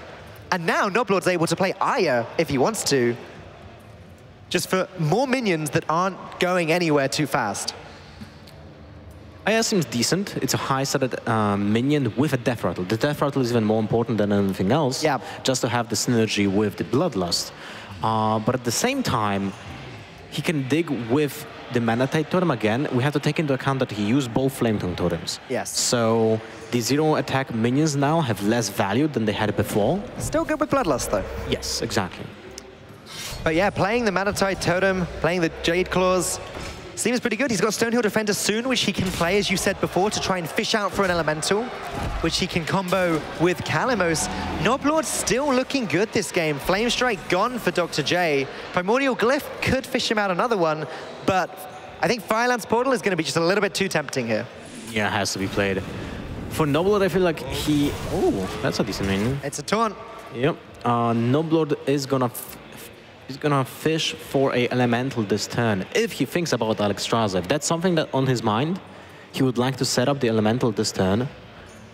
[SPEAKER 3] And now Noblord's able to play Aya if he wants to. Just for more minions that aren't going anywhere too fast.
[SPEAKER 2] Aya seems decent. It's a high-sided minion with a Death Rattle. The Death Rattle is even more important than anything else, just to have the synergy with the Bloodlust. But at the same time, he can dig with the Manatite Totem again. We have to take into account that he used both Flame Tongue Totems.
[SPEAKER 3] Yes.
[SPEAKER 2] So the zero-attack minions now have less value than they had before.
[SPEAKER 3] Still good with Bloodlust, though.
[SPEAKER 2] Yes, exactly.
[SPEAKER 3] But yeah, playing the Manatite Totem, playing the Jade Claws, seems pretty good. He's got Stonehill Defender soon, which he can play, as you said before, to try and fish out for an Elemental, which he can combo with Kalimos. Noblord still looking good this game. Flame Strike gone for Dr. J. Primordial Glyph could fish him out another one, but I think Firelance Portal is going to be just a little bit too tempting here.
[SPEAKER 2] Yeah, it has to be played. For Noblord, I feel like he... Oh, that's a decent minion.
[SPEAKER 3] It's a taunt.
[SPEAKER 2] Yep. Noblord is gonna... He's gonna fish for a elemental this turn. If he thinks about Alexstrasza, if that's something that on his mind, he would like to set up the elemental this turn,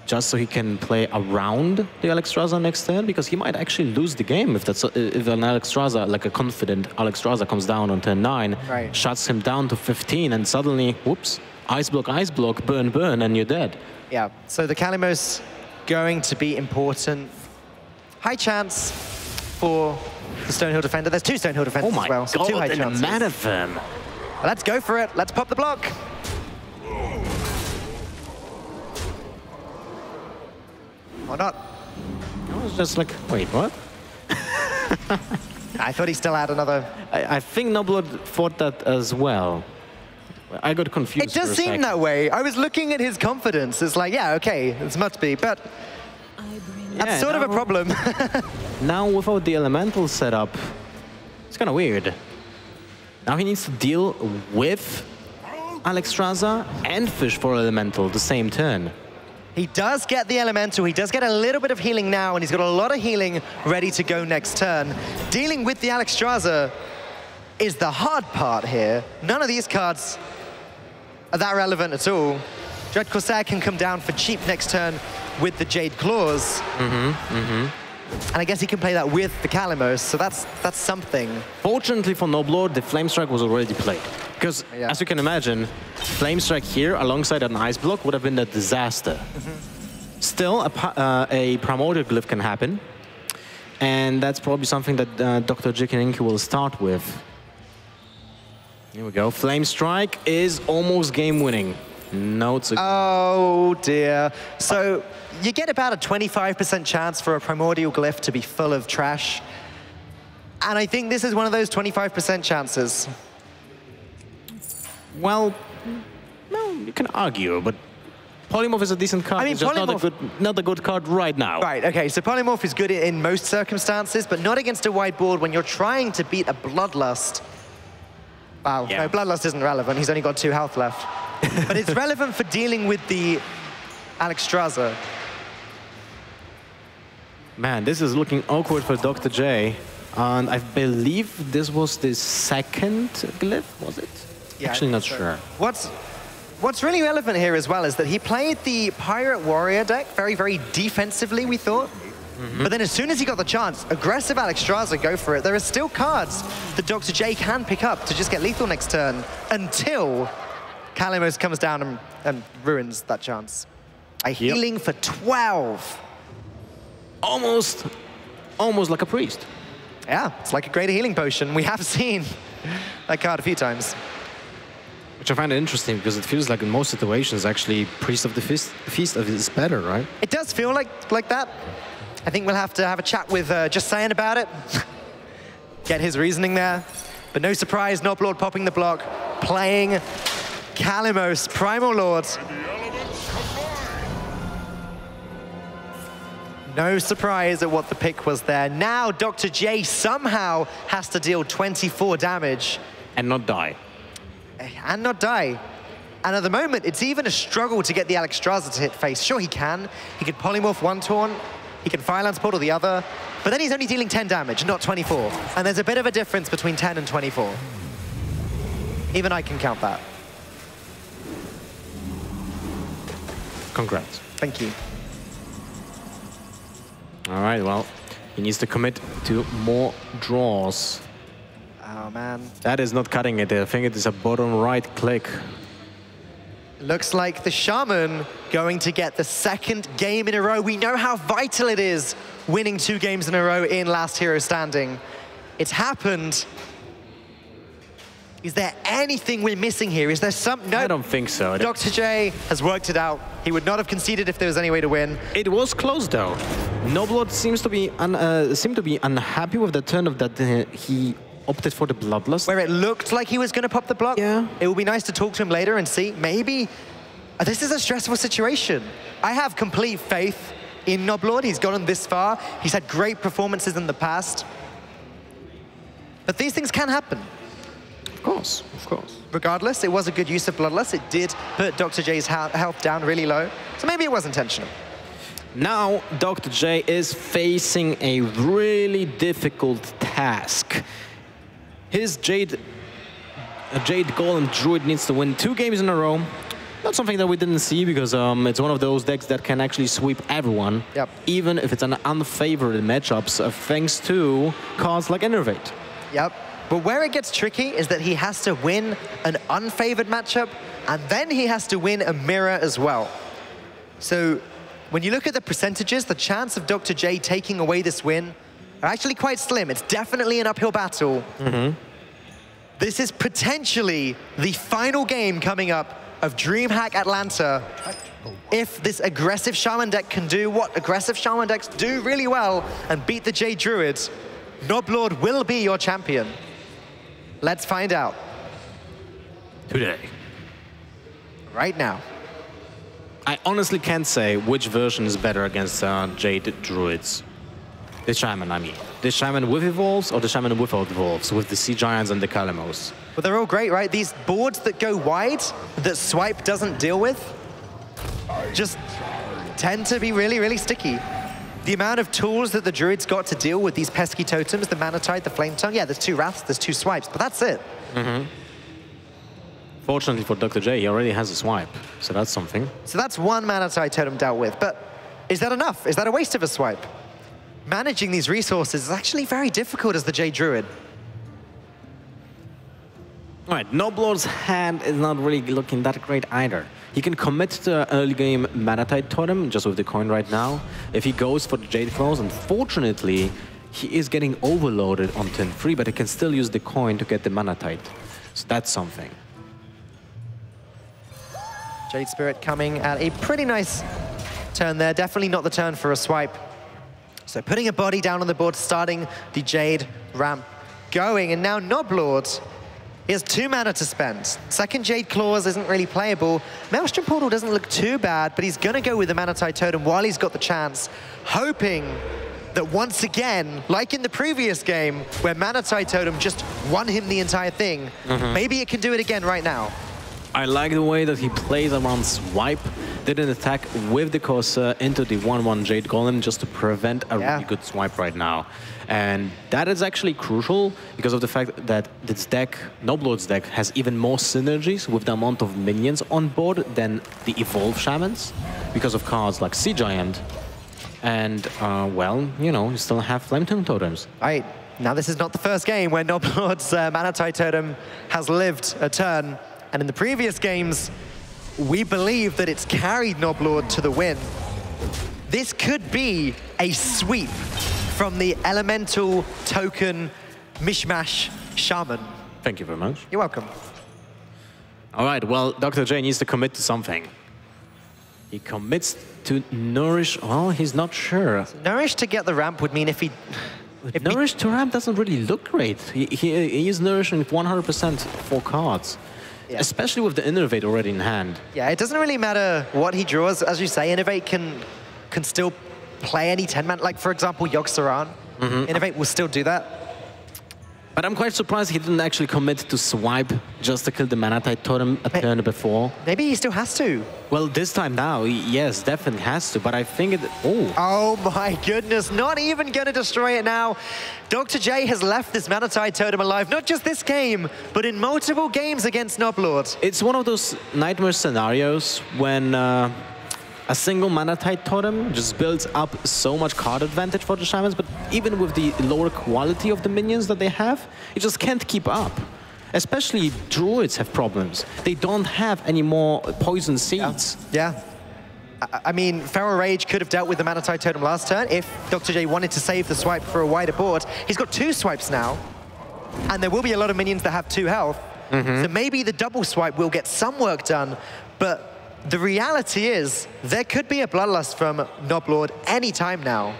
[SPEAKER 2] just so he can play around the Alexstrasza next turn, because he might actually lose the game if an Alexstrasza, like a confident Alexstrasza, comes down on turn 9, shuts him down to 15, and suddenly, whoops, ice block, burn, burn, and you're dead.
[SPEAKER 3] Yeah. So the Kalimos going to be important. High chance for the Stonehill Defender. There's 2 Stonehill Defenders as well, so 2 high chances.
[SPEAKER 2] Manaphem.
[SPEAKER 3] Let's go for it. Let's pop the block. Or not.
[SPEAKER 2] I was just like, wait, what?
[SPEAKER 3] I thought he still had another.
[SPEAKER 2] I think Noblord thought that as well. I got confused.
[SPEAKER 3] It does seem that way. I was looking at his confidence. It's like, yeah, okay, this must be, but that's sort of a problem.
[SPEAKER 2] Now, without the elemental setup, it's kind of weird. Now he needs to deal with Alexstrasza and fish for elemental the same turn.
[SPEAKER 3] He does get the elemental, he does get a little bit of healing now, and he's got a lot of healing ready to go next turn. Dealing with the Alexstrasza is the hard part here. None of these cards are that relevant at all. Dread Corsair can come down for cheap next turn with the Jade Claws. And I guess he can play that with the Kalimos, so that's something.
[SPEAKER 2] Fortunately for Noblord, the Flame Strike was already played. Because, as you can imagine, Flame Strike here alongside an Ice Block would have been a disaster. Still, a Primordial Glyph can happen. And that's probably something that Dr. Drjikininiki will start with. Here we go. Flame Strike is almost game-winning. No, it's a...
[SPEAKER 3] Oh, dear. So you get about a 25% chance for a Primordial Glyph to be full of trash. And I think this is one of those 25% chances.
[SPEAKER 2] Well, no, you can argue, but Polymorph is a decent card.
[SPEAKER 3] I mean,
[SPEAKER 2] it's just not a good card right now.
[SPEAKER 3] Right, okay, so Polymorph is good in most circumstances, but not against a wide board when you're trying to beat a Bloodlust. Wow,
[SPEAKER 2] Yeah.
[SPEAKER 3] no, Bloodlust isn't relevant. He's only got 2 health left. But it's relevant for dealing with the Alexstrasza.
[SPEAKER 2] Man, this is looking awkward for Dr. J. And I believe this was the second glyph, was it?
[SPEAKER 3] Yeah,
[SPEAKER 2] Actually, not
[SPEAKER 3] so
[SPEAKER 2] sure.
[SPEAKER 3] What's really relevant here as well is that he played the Pirate Warrior deck very, very defensively, we thought. But then as soon as he got the chance, aggressive Alexstrasza, go for it. There are still cards that Dr. J can pick up to just get lethal next turn until Kalimos comes down and ruins that chance. A healing for 12.
[SPEAKER 2] Almost like a priest.
[SPEAKER 3] Yeah, it's like a greater healing potion. We have seen that card a few times.
[SPEAKER 2] Which I find it interesting because it feels like in most situations, actually, Priest of the Feast is better, right?
[SPEAKER 3] It does feel like that. I think we'll have to have a chat with Just Saying about it. Get his reasoning there. But no surprise, Noblord popping the block, playing Kalimos, Primal Lord. No surprise at what the pick was there. Now Dr. J somehow has to deal 24 damage.
[SPEAKER 2] And not die.
[SPEAKER 3] And not die. And at the moment, it's even a struggle to get the Alexstrasza to hit face. Sure, he can. He could polymorph one taunt. He can Firelance Portal the other. But then he's only dealing 10 damage, not 24. And there's a bit of a difference between 10 and 24. Even I can count that.
[SPEAKER 2] Congrats.
[SPEAKER 3] Thank you.
[SPEAKER 2] All right, well, he needs to commit to more draws.
[SPEAKER 3] Oh, man.
[SPEAKER 2] That is not cutting it. I think it is a bottom right click.
[SPEAKER 3] Looks like the Shaman going to get the second game in a row. We know how vital it is winning 2 games in a row in Last Hero Standing. It's happened. Is there anything we're missing here? Is there some... No,
[SPEAKER 2] I don't think so.
[SPEAKER 3] Dr. J has worked it out. He would not have conceded if there was any way to win.
[SPEAKER 2] It was close, though. Noblord seemed to be unhappy with the turn of that he opted for the Bloodlust.
[SPEAKER 3] Where it looked like he was going to pop the block.
[SPEAKER 2] Yeah.
[SPEAKER 3] It will be nice to talk to him later and see. Maybe this is a stressful situation. I have complete faith in Noblord. He's gotten this far. He's had great performances in the past. But these things can happen.
[SPEAKER 2] Of course, of course.
[SPEAKER 3] Regardless, it was a good use of Bloodlust. It did put Dr. J's health down really low. So maybe it was intentional.
[SPEAKER 2] Now, Dr. J is facing a really difficult task. His Jade Golem Druid needs to win 2 games in a row. Not something that we didn't see because it's one of those decks that can actually sweep everyone, even if it's an unfavored matchups, thanks to cards like Innervate.
[SPEAKER 3] Yep. But where it gets tricky is that he has to win an unfavored matchup, and then he has to win a mirror as well. So when you look at the percentages, the chance of Dr. J taking away this win are actually quite slim. It's definitely an uphill battle. This is potentially the final game coming up of DreamHack Atlanta. If this aggressive Shaman deck can do what aggressive Shaman decks do really well and beat the J Druid, Noblord will be your champion. Let's find out.
[SPEAKER 2] Today.
[SPEAKER 3] Right now.
[SPEAKER 2] I honestly can't say which version is better against Jade Druids. The Shaman, I mean. The Shaman with Evolves or the Shaman without Evolves, with the Sea Giants and the Kalimos?
[SPEAKER 3] Well, they're all great, right? These boards that go wide, that Swipe doesn't deal with, just tend to be really, really sticky. The amount of tools that the Druids got to deal with these pesky totems, the Mana Tide, the Flame Tongue, yeah, there's 2 Wraths, there's 2 Swipes, but that's it.
[SPEAKER 2] Fortunately for Dr. J, he already has a swipe, so that's something.
[SPEAKER 3] So that's 1 Mana Tide totem dealt with, but is that enough? Is that a waste of a swipe? Managing these resources is actually very difficult as the J Druid.
[SPEAKER 2] All right, Noblord's hand is not really looking that great either. He can commit to early game Mana Tide totem just with the coin right now. If he goes for the Jade Claws, unfortunately, he is getting overloaded on turn 3, but he can still use the coin to get the mana tide. So that's something.
[SPEAKER 3] Jade Spirit coming at a pretty nice turn there. Definitely not the turn for a swipe. So putting a body down on the board, starting the Jade ramp going. And now Noblord, he has 2 mana to spend. Second Jade Claws isn't really playable. Maelstrom Portal doesn't look too bad, but he's going to go with the Mana Tide Totem while he's got the chance, hoping that once again, like in the previous game, where Mana Tide Totem just won him the entire thing, maybe it can do it again right now.
[SPEAKER 2] I like the way that he plays around swipe, did an attack with the cursor into the 1/1 Jade Golem just to prevent a really good swipe right now. And that is actually crucial because of the fact that this deck, Noblord's deck, has even more synergies with the amount of minions on board than the Evolve Shamans because of cards like Sea Giant. And, well, you know, you still have Flame Tongue Totems.
[SPEAKER 3] Right. Now, this is not the first game where Noblord's Mana Tide Totem has lived a turn. And in the previous games, we believe that it's carried Noblord to the win. This could be a sweep from the Elemental Token Mishmash Shaman.
[SPEAKER 2] Thank you very much.
[SPEAKER 3] You're welcome.
[SPEAKER 2] All right, well, Dr. J needs to commit to something. He commits to Nourish. Well, he's not sure.
[SPEAKER 3] Nourish to get the ramp would mean if
[SPEAKER 2] Nourish to ramp doesn't really look great. He is nourishing 100% for cards. Yeah. Especially with the Innovate already in hand.
[SPEAKER 3] Yeah, it doesn't really matter what he draws. As you say, Innovate can still play any 10-man. Like, for example, Yogg-Saron. Innovate will still do that.
[SPEAKER 2] But I'm quite surprised he didn't actually commit to swipe just to kill the Mana Tide Totem a turn before.
[SPEAKER 3] Maybe he still has to.
[SPEAKER 2] Well, this time now, yes, definitely has to. But I think it...
[SPEAKER 3] Oh, my goodness. Not even going to destroy it now. Dr. J has left this Mana Tide Totem alive, not just this game, but in multiple games against Noblord.
[SPEAKER 2] It's one of those nightmare scenarios when a single Mana Tide Totem just builds up so much card advantage for the Shamans, but even with the lower quality of the minions that they have, you just can't keep up. Especially Druids have problems. They don't have any more poison seeds.
[SPEAKER 3] Yeah. I mean, Feral Rage could have dealt with the Mana Tide Totem last turn if Dr. J wanted to save the swipe for a wider board. He's got 2 swipes now, and there will be a lot of minions that have 2 health. So maybe the double swipe will get some work done, but the reality is there could be a Bloodlust from Noblord any time now.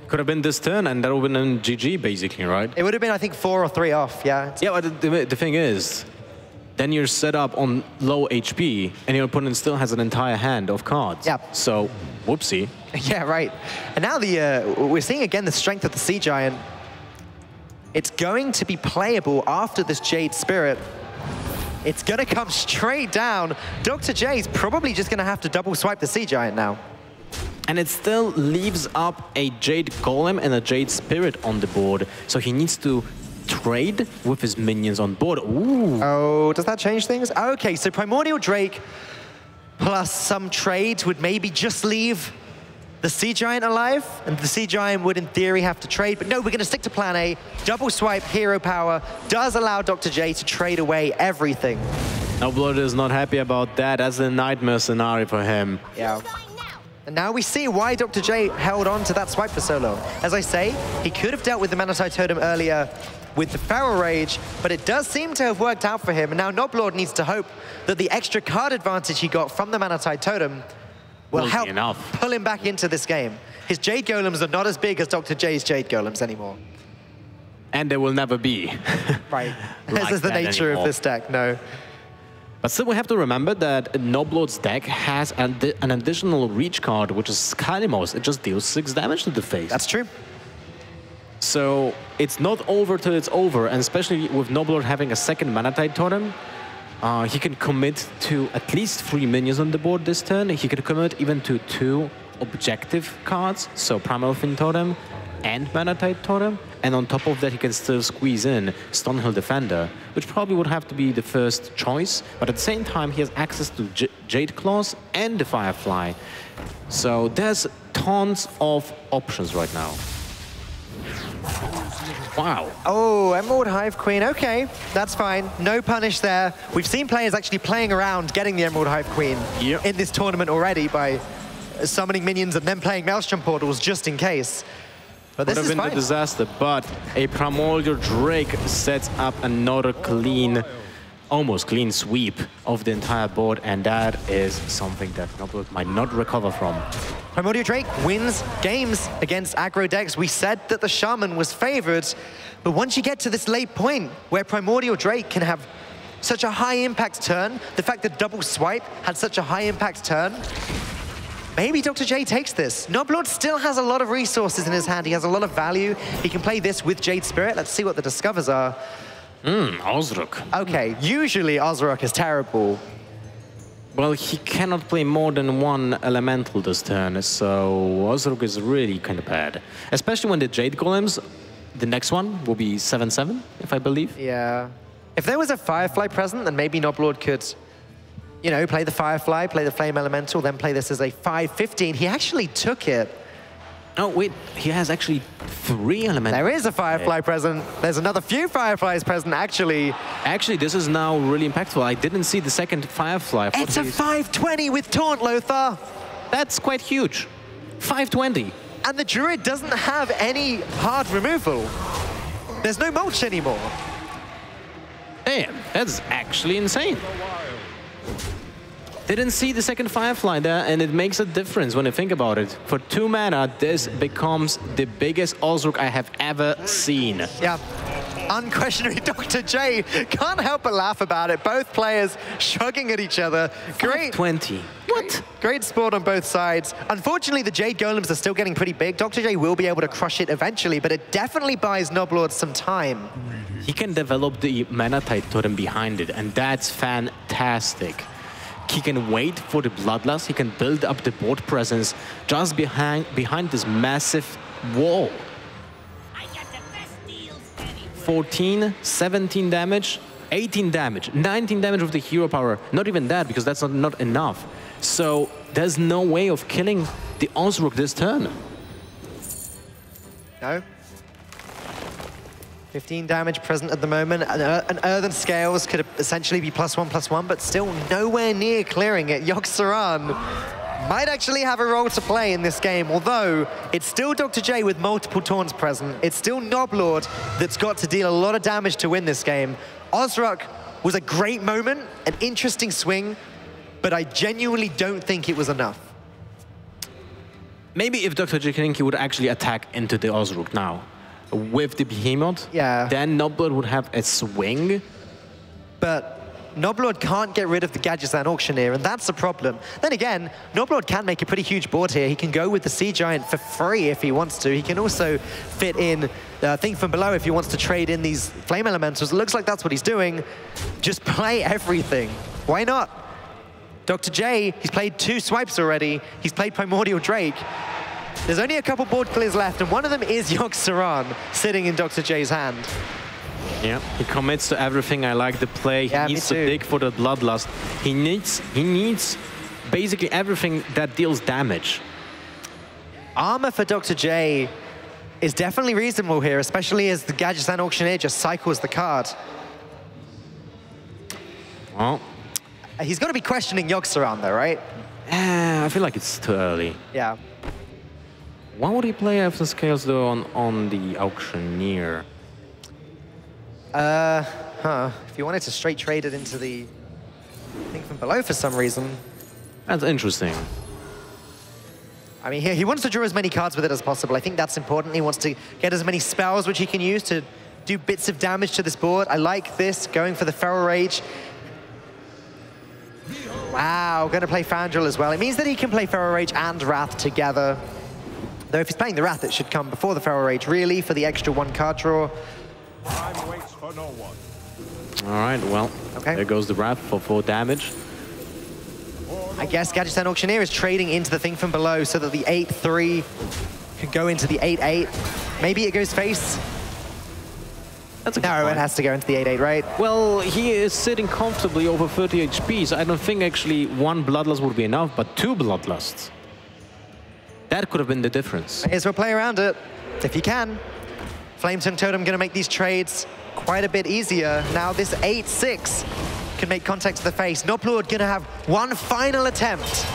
[SPEAKER 2] Could have been this turn, and that would have been GG, basically, right?
[SPEAKER 3] It would have been, I think, 4 or 3 off, yeah.
[SPEAKER 2] Yeah, but the thing is, then you're set up on low HP, and your opponent still has an entire hand of cards.
[SPEAKER 3] Yeah.
[SPEAKER 2] So, whoopsie.
[SPEAKER 3] Yeah, right. And now we're seeing again the strength of the Sea Giant. It's going to be playable after this Jade Spirit. It's going to come straight down. Dr. J's probably just going to have to double swipe the Sea Giant now.
[SPEAKER 2] And it still leaves up a Jade Golem and a Jade Spirit on the board. So he needs to trade with his minions on board. Ooh.
[SPEAKER 3] Oh, does that change things? Okay, so Primordial Drake plus some trade would maybe just leave the Sea Giant alive, and the Sea Giant would, in theory, have to trade. But no, we're going to stick to plan A. Double swipe, hero power, does allow Dr. J to trade away everything.
[SPEAKER 2] Noblord is not happy about that. That's a nightmare scenario for him.
[SPEAKER 3] Yeah. And now we see why Dr. J held on to that swipe for so long. As I say, he could have dealt with the Mana Tide Totem earlier with the Feral Rage, but it does seem to have worked out for him. And now Noblord needs to hope that the extra card advantage he got from the Mana Tide Totem will help pull him back into this game. His Jade Golems are not as big as Dr. J's Jade Golems anymore.
[SPEAKER 2] And they will never be.
[SPEAKER 3] Right. This is the nature of this deck, no.
[SPEAKER 2] But still, we have to remember that Noblord's deck has an additional reach card, which is Skylymos. It just deals 6 damage to the face.
[SPEAKER 3] That's true.
[SPEAKER 2] So it's not over till it's over, and especially with Noblord having a second Mana Tide Totem, he can commit to at least 3 minions on the board this turn. He can commit even to 2 objective cards, so Primal Fin Totem and Mana Tide Totem. And on top of that, he can still squeeze in Stonehill Defender, which probably would have to be the first choice. But at the same time, he has access to Jade Claws and the Firefly. So there's tons of options right now. Wow.
[SPEAKER 3] Oh, Emerald Hive Queen. Okay, that's fine. No punish there. We've seen players actually playing around getting the Emerald Hive Queen in this tournament already by summoning minions and then playing Maelstrom Portals just in case. But this
[SPEAKER 2] would have been a disaster, but a Primordial Drake sets up another clean, almost clean sweep of the entire board, and that is something that Noblord might not recover from.
[SPEAKER 3] Primordial Drake wins games against aggro decks. We said that the Shaman was favored, but once you get to this late point where Primordial Drake can have such a high impact turn, the fact that double swipe had such a high impact turn, maybe Dr. J takes this. Noblord still has a lot of resources in his hand. He has a lot of value. He can play this with Jade Spirit. Let's see what the discovers are.
[SPEAKER 2] Ozruk.
[SPEAKER 3] Okay, usually Ozruk is terrible.
[SPEAKER 2] Well, he cannot play more than one elemental this turn, so Ozruk is really kind of bad. Especially when the Jade Golems, the next one will be 7/7, if I believe.
[SPEAKER 3] Yeah. If there was a Firefly present, then maybe Noblord could, you know, play the Firefly, play the Flame Elemental, then play this as a 5/15. He actually took it.
[SPEAKER 2] Oh, wait, he has actually 3 elementals.
[SPEAKER 3] There is a Firefly present. There's another few Fireflies present, actually.
[SPEAKER 2] Actually, this is now really impactful. I didn't see the second Firefly.
[SPEAKER 3] It's a 5/20 with Taunt, Lothar.
[SPEAKER 2] That's quite huge. 5/20.
[SPEAKER 3] And the Druid doesn't have any hard removal. There's no mulch anymore.
[SPEAKER 2] Damn, that's actually insane. Didn't see the second Firefly there, and it makes a difference when you think about it. For 2 mana, this becomes the biggest Ozruk I have ever seen.
[SPEAKER 3] Yeah. Unquestionably, Dr. J can't help but laugh about it. Both players shrugging at each other. Great.
[SPEAKER 2] 20. What?
[SPEAKER 3] Great sport on both sides. Unfortunately, the Jade Golems are still getting pretty big. Dr. J will be able to crush it eventually, but it definitely buys Noblord some time.
[SPEAKER 2] He can develop the mana tide totem behind it, and that's fantastic. He can wait for the Bloodlust. He can build up the board presence just behind this massive wall. 14, 17 damage, 18 damage, 19 damage with the hero power. Not even that, because that's not enough. So there's no way of killing the Ozruk this turn.
[SPEAKER 3] No. 15 damage present at the moment. An Earthen Scales could essentially be +1/+1, but still nowhere near clearing it. Yogg-Saron might actually have a role to play in this game, although it's still Dr. J with multiple taunts present. It's still Noblord that's got to deal a lot of damage to win this game. Ozruk was a great moment, an interesting swing, but I genuinely don't think it was enough.
[SPEAKER 2] Maybe if Dr. Drjikininiki would actually attack into the Ozruk now with the Behemoth, then Noblord would have a swing.
[SPEAKER 3] But Noblord can't get rid of the Gadgetzan Auctioneer, and that's a problem. Then again, Noblord can make a pretty huge board here. He can go with the Sea Giant for free if he wants to. He can also fit in the thing from below if he wants to trade in these Flame Elementals. It looks like that's what he's doing. Just play everything. Why not? Dr. J, he's played 2 swipes already. He's played Primordial Drake. There's only a couple board clears left, and one of them is Yogg-Saron sitting in Dr. J's hand.
[SPEAKER 2] Yeah, he commits to everything. I like the play. He needs to dig for the Bloodlust. He needs basically everything that deals damage.
[SPEAKER 3] Armor for Dr. J is definitely reasonable here, especially as the Gadgetzan Auctioneer just cycles the card.
[SPEAKER 2] Well,
[SPEAKER 3] he's got to be questioning Yogg-Saron though, right?
[SPEAKER 2] I feel like it's too early.
[SPEAKER 3] Yeah.
[SPEAKER 2] Why would he play Earthen Scales though on the Auctioneer?
[SPEAKER 3] If you wanted to straight trade it into the thing from below for some reason.
[SPEAKER 2] That's interesting.
[SPEAKER 3] I mean, he wants to draw as many cards with it as possible. I think that's important. He wants to get as many spells which he can use to do bits of damage to this board. I like this, going for the Feral Rage. Wow, going to play Fandral as well. It means that he can play Feral Rage and Wrath together. Though if he's playing the Wrath, it should come before the Feral Rage, really, for the extra 1 card draw.
[SPEAKER 4] Time waits for no one.
[SPEAKER 2] All right, well, there goes the Wrath for 4 damage.
[SPEAKER 3] I guess Gadgetzan Auctioneer is trading into the thing from below so that the 8/3 can go into the 8/8. Maybe it goes face.
[SPEAKER 2] That's a good point.
[SPEAKER 3] It has to go into the 8/8, right?
[SPEAKER 2] Well, he is sitting comfortably over 30 HP, so I don't think actually 1 Bloodlust would be enough, but 2 Bloodlusts. That could have been the difference.
[SPEAKER 3] May as well play around it, if you can. Flametongue Totem going to make these trades quite a bit easier. Now this 8/6 can make contact to the face. Noblord going to have one final attempt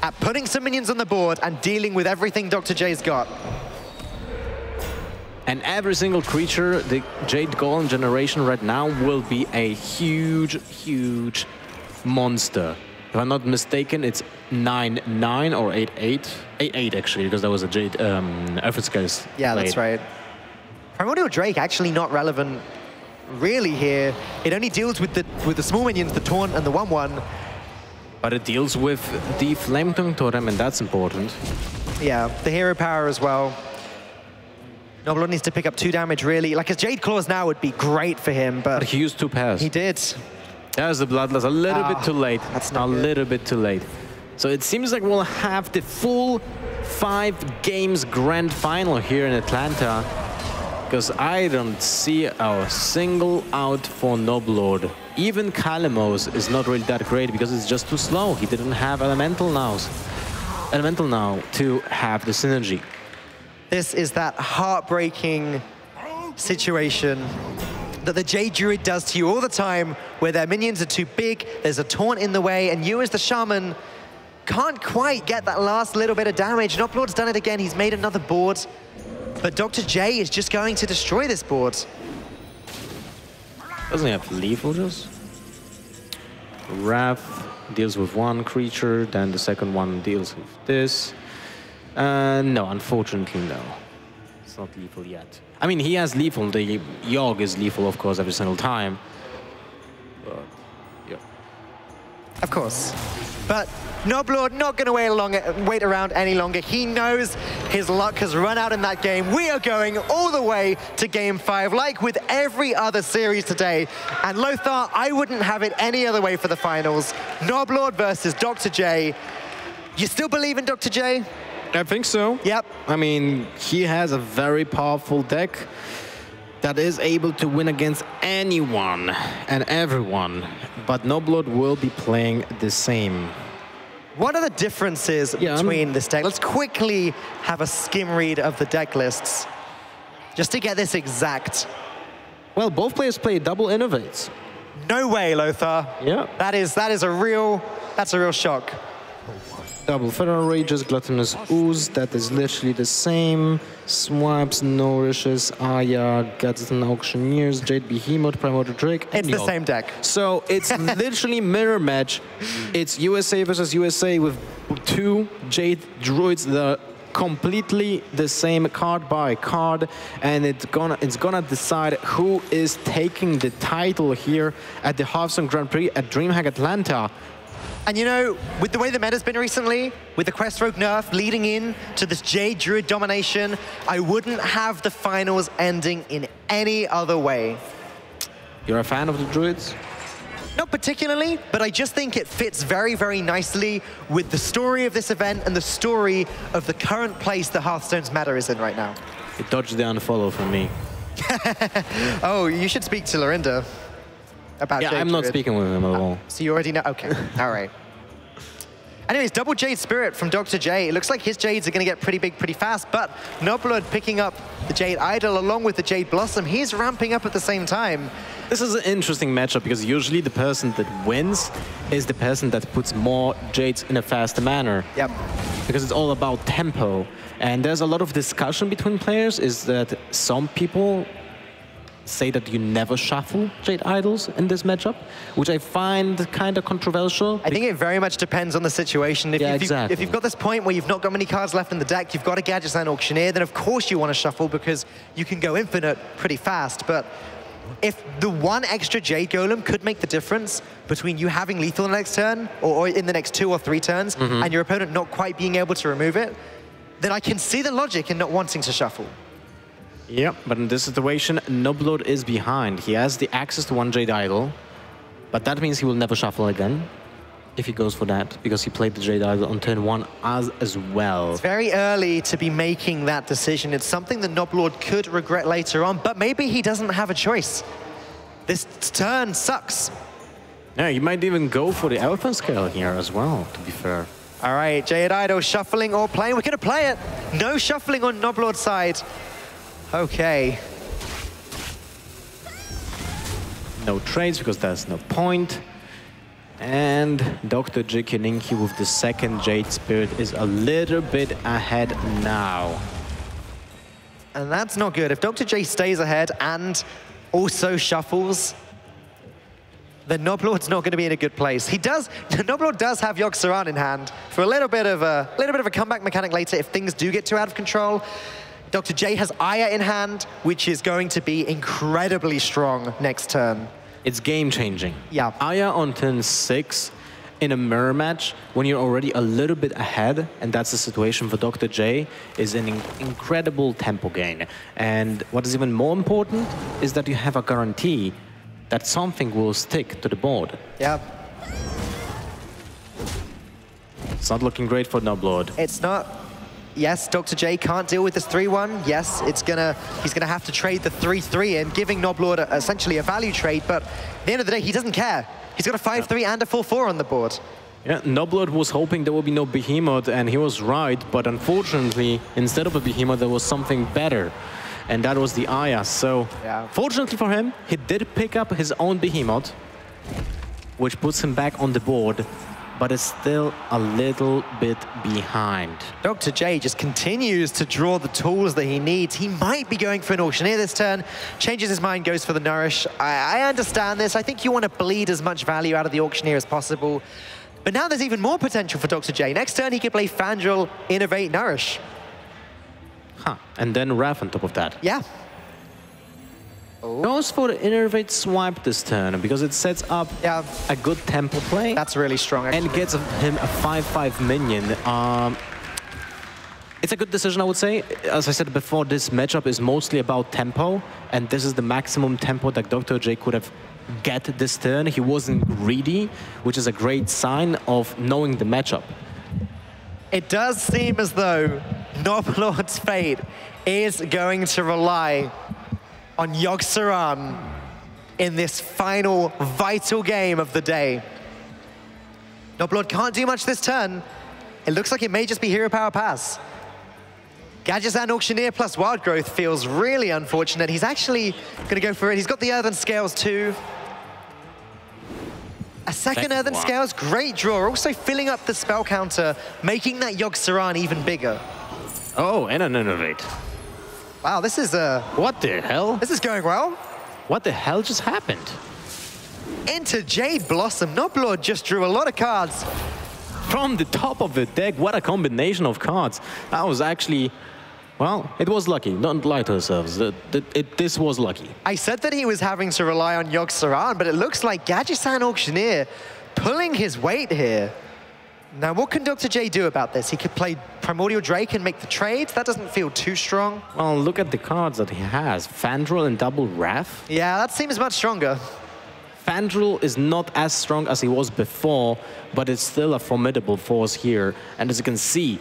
[SPEAKER 3] at putting some minions on the board and dealing with everything Dr. J's got.
[SPEAKER 2] And every single creature, the Jade Golem generation right now will be a huge, huge monster. If I'm not mistaken, it's 9/9 or 8/8. 8/8 actually, because that was a Jade effort scales.
[SPEAKER 3] Yeah, that's right. Primordial Drake actually not relevant really here. It only deals with the small minions, the Taunt and the 1/1.
[SPEAKER 2] But it deals with the Flame Tongue Totem, and that's important.
[SPEAKER 3] Yeah, the hero power as well. Noblord needs to pick up 2 damage, really. Like, a Jade Claws now would be great for him, but
[SPEAKER 2] he used 2 pairs.
[SPEAKER 3] He did.
[SPEAKER 2] There's the Bloodlust, a little bit too late.
[SPEAKER 3] That's not good.
[SPEAKER 2] little bit too late. So it seems like we'll have the full 5 games grand final here in Atlanta, because I don't see a single out for Noblord. Even Kalimos is not really that great because it's just too slow. He didn't have Elemental now to have the synergy.
[SPEAKER 3] This is that heartbreaking situation that the Jade Druid does to you all the time, where their minions are too big, there's a taunt in the way, and you as the Shaman can't quite get that last little bit of damage. Noblord's done it again, he's made another board, but Dr. J is just going to destroy this board.
[SPEAKER 2] Doesn't he have lethal just? Wrath deals with 1 creature, then the second one deals with this. No, unfortunately, no. It's not lethal yet. I mean, he has lethal. The Yogg is lethal, of course, every single time. But, yeah.
[SPEAKER 3] Of course. But Noblord not going to wait around any longer. He knows his luck has run out in that game. We are going all the way to Game 5, like with every other series today. And Lothar, I wouldn't have it any other way for the finals. Noblord versus Dr. J. You still believe in Dr. J?
[SPEAKER 2] I think so.
[SPEAKER 3] Yep.
[SPEAKER 2] I mean, he has a very powerful deck that is able to win against anyone and everyone. But Noblord will be playing the same.
[SPEAKER 3] What are the differences between this deck? Let's quickly have a skim read of the deck lists, just to get this exact.
[SPEAKER 2] Well, both players play double innovates.
[SPEAKER 3] No way, Lothar.
[SPEAKER 2] Yeah.
[SPEAKER 3] That's a real shock.
[SPEAKER 2] Double Feral Rages, Gluttonous Ooze, that is literally the same. Swipes, Nourishes, Aya, Gadsden Auctioneers, Jade Behemoth, Primordial Drake.
[SPEAKER 3] It's the same deck.
[SPEAKER 2] So it's literally mirror match. It's USA versus USA with 2 Jade Druids that are completely the same card by card, and it's gonna decide who is taking the title here at the Hearthstone Grand Prix at DreamHack Atlanta.
[SPEAKER 3] And you know, with the way the meta's been recently, with the Quest Rogue nerf leading in to this Jade Druid domination, I wouldn't have the finals ending in any other way.
[SPEAKER 2] You're a fan of the Druids?
[SPEAKER 3] Not particularly, but I just think it fits very, very nicely with the story of this event and the story of the current place the Hearthstone's meta is in right now.
[SPEAKER 2] It dodged the unfollow from me.
[SPEAKER 3] Oh, you should speak to Lorinda about
[SPEAKER 2] Yeah,
[SPEAKER 3] Jade
[SPEAKER 2] I'm not
[SPEAKER 3] Druid.
[SPEAKER 2] speaking with him at all.
[SPEAKER 3] So you already know? Okay, all right. Anyways, double Jade Spirit from Dr. J. It looks like his Jades are going to get pretty big pretty fast, but Noblord picking up the Jade Idol along with the Jade Blossom. He's ramping up at the same time.
[SPEAKER 2] This is an interesting matchup because usually the person that wins is the person that puts more Jades in a faster manner.
[SPEAKER 3] Yep.
[SPEAKER 2] Because it's all about tempo. And there's a lot of discussion between players is that some people say that you never shuffle Jade Idols in this matchup, which I find kind of controversial.
[SPEAKER 3] I think it very much depends on the situation. If you've got this point where you've not got many cards left in the deck, you've got a Gadgetzan Auctioneer, then of course you want to shuffle because you can go infinite pretty fast. But if the 1 extra Jade Golem could make the difference between you having lethal in the next turn or in the next 2 or 3 turns and your opponent not quite being able to remove it, then I can see the logic in not wanting to shuffle.
[SPEAKER 2] Yeah, but in this situation, Noblord is behind. He has the access to 1 Jade Idol, but that means he will never shuffle again if he goes for that, because he played the Jade Idol on turn 1 as well.
[SPEAKER 3] It's very early to be making that decision. It's something that Noblord could regret later on, but maybe he doesn't have a choice. This turn sucks.
[SPEAKER 2] Yeah, he might even go for the Elephant Scale here as well, to be fair.
[SPEAKER 3] All right, Jade Idol shuffling or playing. We're going to play it. No shuffling on Noblord's side. Okay.
[SPEAKER 2] No trades because there's no point. And Dr. Drjikininiki with the 2nd Jade Spirit is a little bit ahead now.
[SPEAKER 3] And that's not good. If Dr. J stays ahead and also shuffles, then Noblord's not going to be in a good place. Noblord does have Yogg-Saron in hand for a little bit of a comeback mechanic later if things do get too out of control. Dr. J has Aya in hand, which is going to be incredibly strong next turn.
[SPEAKER 2] It's game-changing.
[SPEAKER 3] Yeah.
[SPEAKER 2] Aya on turn 6 in a mirror match, when you're already a little bit ahead, and that's the situation for Dr. J, is an incredible tempo gain. And what is even more important is that you have a guarantee that something will stick to the board.
[SPEAKER 3] Yeah.
[SPEAKER 2] It's not looking great for Noblord.
[SPEAKER 3] It's not. Yes, Dr. J can't deal with this 3-1. Yes, he's gonna have to trade the 3-3 in, giving Noblord essentially a value trade, but at the end of the day, he doesn't care. He's got a 5-3 and a 4-4 on the board.
[SPEAKER 2] Yeah, Noblord was hoping there would be no behemoth, and he was right, but unfortunately, instead of a behemoth, there was something better. And that was the Aya. So,
[SPEAKER 3] yeah.
[SPEAKER 2] Fortunately for him, he did pick up his own behemoth, which puts him back on the board, but is still a little bit behind.
[SPEAKER 3] Dr. J just continues to draw the tools that he needs. He might be going for an Auctioneer this turn, changes his mind, goes for the Nourish. I understand this. I think you want to bleed as much value out of the Auctioneer as possible. But now there's even more potential for Dr. J. Next turn, he could play Fandral, Innovate, Nourish.
[SPEAKER 2] Huh. And then Wrath on top of that.
[SPEAKER 3] Yeah.
[SPEAKER 2] Goes for the Innovate Swipe this turn because it sets up a good tempo play.
[SPEAKER 3] That's really strong, actually.
[SPEAKER 2] And gets him a 5/5 minion. It's a good decision, I would say. As I said before, this matchup is mostly about tempo, and this is the maximum tempo that Dr. J could have get this turn. He wasn't greedy, which is a great sign of knowing the matchup.
[SPEAKER 3] It does seem as though Noblord's fate is going to rely on Yogg-Saron in this final vital game of the day. Noblord can't do much this turn. It looks like it may just be Hero Power Pass. Gadgets and Auctioneer plus Wild Growth feels really unfortunate. He's actually going to go for it. He's got the Earthen Scales too. A second Earthen Scales, great draw. Also filling up the spell counter, making that Yogg-Saron even bigger.
[SPEAKER 2] Oh, and an Innovate.
[SPEAKER 3] Wow, this is
[SPEAKER 2] what the hell?
[SPEAKER 3] This is going well.
[SPEAKER 2] What the hell just happened?
[SPEAKER 3] Into Jade Blossom. Noblord just drew a lot of cards.
[SPEAKER 2] From the top of the deck, what a combination of cards. That was actually, well, it was lucky. Don't lie to ourselves. This was lucky.
[SPEAKER 3] I said that he was having to rely on Yogg-Saron, but it looks like Gadget-san Auctioneer pulling his weight here. Now, what can Dr. J do about this? He could play Primordial Drake and make the trades. That doesn't feel too strong.
[SPEAKER 2] Well, look at the cards that he has. Fandral and Double Wrath.
[SPEAKER 3] Yeah, that seems much stronger.
[SPEAKER 2] Fandral is not as strong as he was before, but it's still a formidable force here. And as you can see,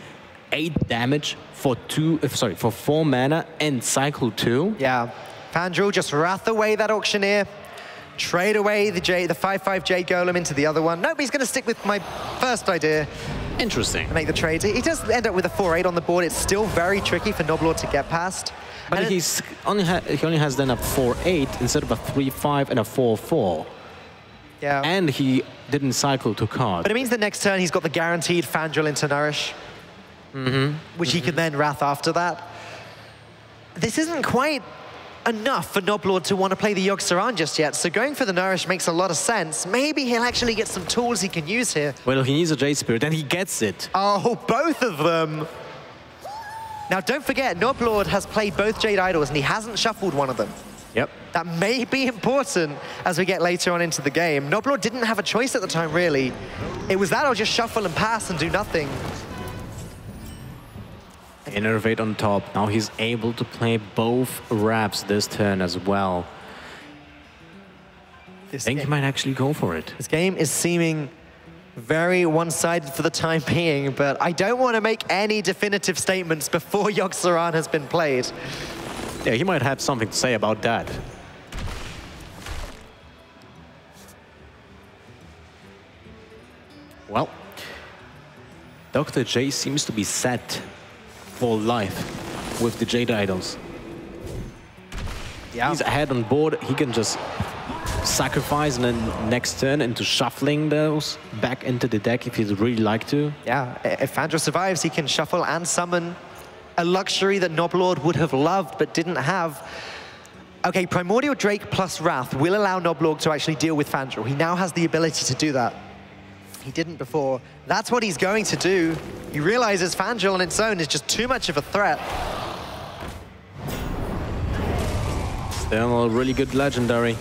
[SPEAKER 2] 8 damage for 4 mana and cycle 2.
[SPEAKER 3] Yeah, Fandral just wrath away that Auctioneer. Trade away the 5/5 Jade Golem into the other one. Nope, he's going to stick with my first idea.
[SPEAKER 2] Interesting.
[SPEAKER 3] Make the trade. He does end up with a 4/8 on the board. It's still very tricky for Noblord to get past.
[SPEAKER 2] But he only has then a 4/8 instead of a 3/5 and a 4/4.
[SPEAKER 3] Yeah.
[SPEAKER 2] And he didn't cycle to card.
[SPEAKER 3] But it means the next turn he's got the guaranteed Fandral into Nourish. Which he can then wrath after that. This isn't quite enough for Noblord to want to play the Yogg-Saron just yet, so going for the Nourish makes a lot of sense. Maybe he'll actually get some tools he can use here.
[SPEAKER 2] Well, he needs a Jade Spirit, and he gets it.
[SPEAKER 3] Oh, both of them! Now, don't forget, Noblord has played both Jade Idols, and he hasn't shuffled one of them.
[SPEAKER 2] Yep.
[SPEAKER 3] That may be important as we get later on into the game. Noblord didn't have a choice at the time, really. It was that or just shuffle and pass and do nothing.
[SPEAKER 2] Innovate on top. Now he's able to play both wraps this turn as well. I think he might actually go for it.
[SPEAKER 3] This game is seeming very one-sided for the time being, but I don't want to make any definitive statements before Yogg-Saron has been played.
[SPEAKER 2] Yeah, he might have something to say about that. Well, Dr. J seems to be set for life with the Jade Idols.
[SPEAKER 3] Yeah.
[SPEAKER 2] He's ahead on board. He can just sacrifice and then next turn into shuffling those back into the deck if he'd really like to.
[SPEAKER 3] Yeah, if Fandral survives, he can shuffle and summon a luxury that Noblord would have loved but didn't have. Okay, Primordial Drake plus Wrath will allow Noblord to actually deal with Fandral. He now has the ability to do that. He didn't before. That's what he's going to do. He realizes Fandral on its own is just too much of a threat.
[SPEAKER 2] Still a really good legendary.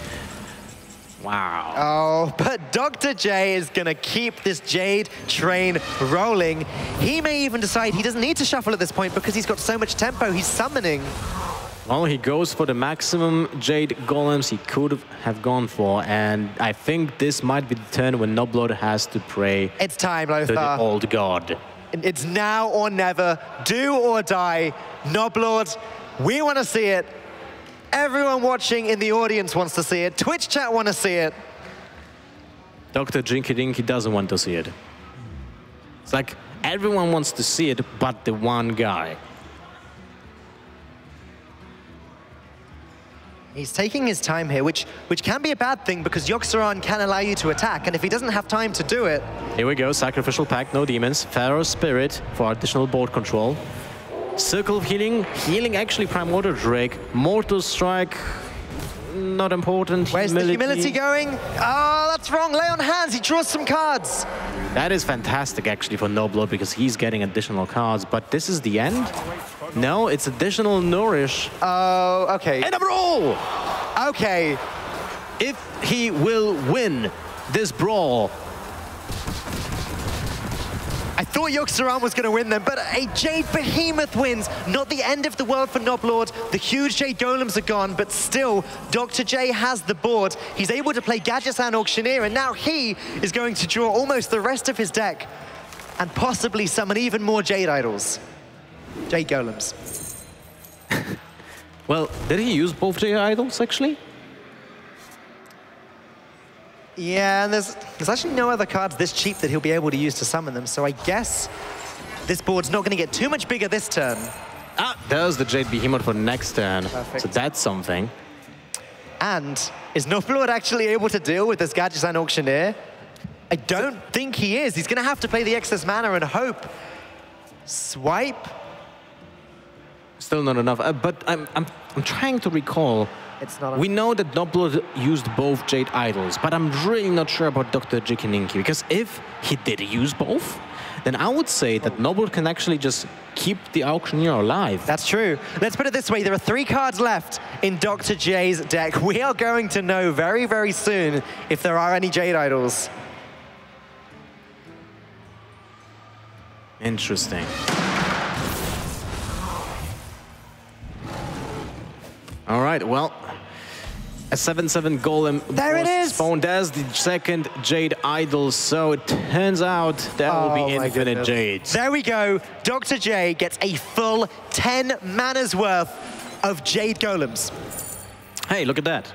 [SPEAKER 2] Wow.
[SPEAKER 3] Oh, but Dr. J is going to keep this Jade train rolling. He may even decide he doesn't need to shuffle at this point because he's got so much tempo. He's summoning.
[SPEAKER 2] Well, he goes for the maximum Jade Golems he could have gone for, and I think this might be the turn when Noblord has to pray
[SPEAKER 3] It's time, Lothar.
[SPEAKER 2] to the old god.
[SPEAKER 3] It's now or never, do or die. Noblord, we want to see it. Everyone watching in the audience wants to see it. Twitch chat want to see it.
[SPEAKER 2] Dr. Drjikininiki doesn't want to see it. It's like everyone wants to see it, but the one guy.
[SPEAKER 3] He's taking his time here, which can be a bad thing because Yogg-Saron can allow you to attack, and if he doesn't have time to do it...
[SPEAKER 2] Here we go, Sacrificial Pact, no demons. Pharaoh Spirit for additional board control. Circle of Healing, healing actually Primordial Drake. Mortal Strike, not important.
[SPEAKER 3] Where's the humility going? Oh, that's wrong, lay on hands, he draws some cards.
[SPEAKER 2] That is fantastic actually for Noblord because he's getting additional cards, but this is the end? No, it's additional Nourish.
[SPEAKER 3] Oh, okay.
[SPEAKER 2] And a brawl!
[SPEAKER 3] Okay.
[SPEAKER 2] If he will win this brawl.
[SPEAKER 3] I thought Yogg-Saron was going to win them, but a Jade Behemoth wins. Not the end of the world for Noblord. The huge Jade Golems are gone, but still, Dr. J has the board. He's able to play Gadgetzan Auctioneer, and now he is going to draw almost the rest of his deck and possibly summon even more Jade Idols. Jade Golems.
[SPEAKER 2] Well, did he use both Jade Idols, actually?
[SPEAKER 3] Yeah, and there's actually no other cards this cheap that he'll be able to use to summon them, so I guess this board's not going to get too much bigger this turn.
[SPEAKER 2] Ah, there's the Jade Behemoth for next turn.
[SPEAKER 3] Perfect.
[SPEAKER 2] So that's something.
[SPEAKER 3] And is Noblord actually able to deal with this Gadgetzan Auctioneer? I don't think he is. He's going to have to play the excess mana and hope. Swipe.
[SPEAKER 2] Still not enough, but I'm trying to recall.
[SPEAKER 3] It's not.
[SPEAKER 2] We know that Noblord used both Jade Idols, but I'm really not sure about Dr. Drjikininiki, because if he did use both, then I would say that Noblord can actually just keep the Auctioneer alive.
[SPEAKER 3] That's true. Let's put it this way. There are 3 cards left in Dr. J's deck. We are going to know very, very soon if there are any Jade Idols.
[SPEAKER 2] Interesting. All right, well, a 7/7 Golem
[SPEAKER 3] there it is.
[SPEAKER 2] Spawned as the second Jade Idol, so it turns out there will be infinite Jades.
[SPEAKER 3] There we go. Dr. J gets a full 10 mana's worth of Jade Golems.
[SPEAKER 2] Hey, look at that.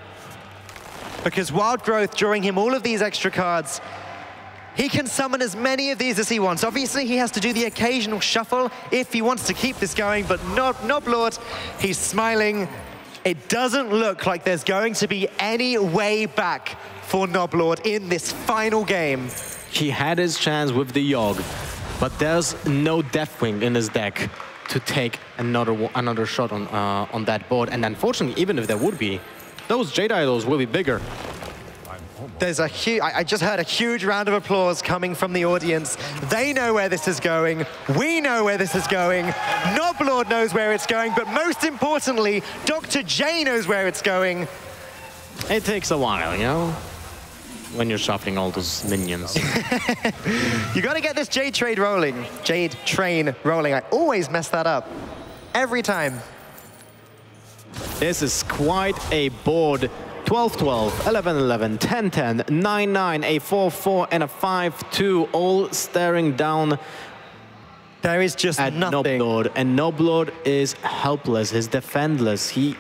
[SPEAKER 3] Because Wild Growth, drawing him all of these extra cards, he can summon as many of these as he wants. Obviously, he has to do the occasional shuffle if he wants to keep this going, but Noblord, he's smiling. It doesn't look like there's going to be any way back for Noblord in this final game.
[SPEAKER 2] He had his chance with the Yogg, but there's no Deathwing in his deck to take another shot on that board. And unfortunately, even if there would be, those Jade Idols will be bigger.
[SPEAKER 3] There's a huge, I just heard a huge round of applause coming from the audience. They know where this is going. We know where this is going. Noblord knows where it's going, but most importantly, Dr. J knows where it's going.
[SPEAKER 2] It takes a while, you know, when you're shuffling all those minions.
[SPEAKER 3] You got to get this Jade Train rolling. Jade Train rolling. I always mess that up. Every time.
[SPEAKER 2] This is quite a board. 12-12, 11-11, 10-10, 9-9, a 4-4, and a 5-2, all staring down.
[SPEAKER 3] There is just
[SPEAKER 2] at
[SPEAKER 3] nothing.
[SPEAKER 2] Noblord, and Noblord is helpless. He's defendless. He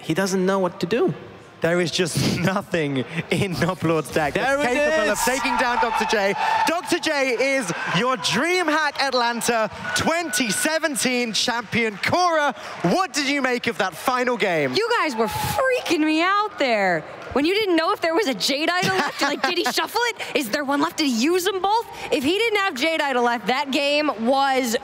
[SPEAKER 2] doesn't know what to do.
[SPEAKER 3] There is just nothing in Noblord's deck
[SPEAKER 2] that's
[SPEAKER 3] capable of taking down Dr. J. Dr. J is your DreamHack Atlanta 2017 champion. Cora, what did you make of that final game?
[SPEAKER 1] You guys were freaking me out there. When you didn't know if there was a Jade Idol left, you're like, did he shuffle it? Is there one left? Did he use them both? If he didn't have Jade Idol left, that game was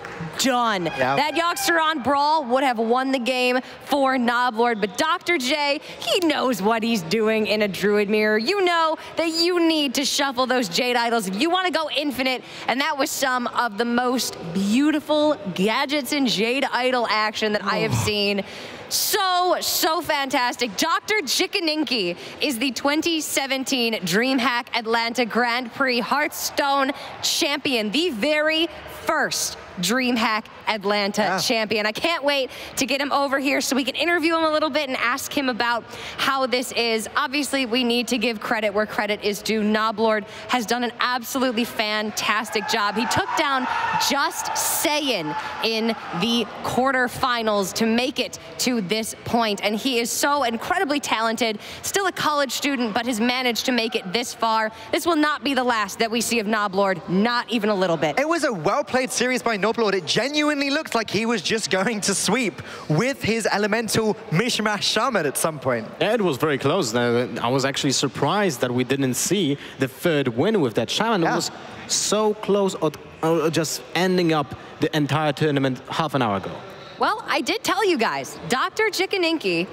[SPEAKER 1] done.
[SPEAKER 3] Yep.
[SPEAKER 1] That Yoxeron Brawl would have won the game for Noblord, but Dr. J, he knows what he's doing in a Druid mirror. You know that you need to shuffle those Jade Idols if you want to go infinite, and that was some of the most beautiful gadgets and Jade Idol action that I have seen. So fantastic. Dr. Drjikininiki is the 2017 DreamHack Atlanta Grand Prix Hearthstone champion, the very first DreamHack Atlanta champion. I can't wait to get him over here so we can interview him a little bit and ask him about how this is. Obviously, we need to give credit where credit is due. Noblord has done an absolutely fantastic job. He took down Just Saiyan in the quarterfinals to make it to this point, and he is so incredibly talented. Still a college student, but has managed to make it this far. This will not be the last that we see of Noblord, not even a little bit.
[SPEAKER 3] It was a well-played series by Noblord. It genuinely looked like he was just going to sweep with his elemental mishmash shaman at some point.
[SPEAKER 2] Yeah, it was very close. I was actually surprised that we didn't see the third win with that shaman. It was so close, just ending up the entire tournament half an hour ago.
[SPEAKER 1] Well, I did tell you guys, Dr. Drjikininiki,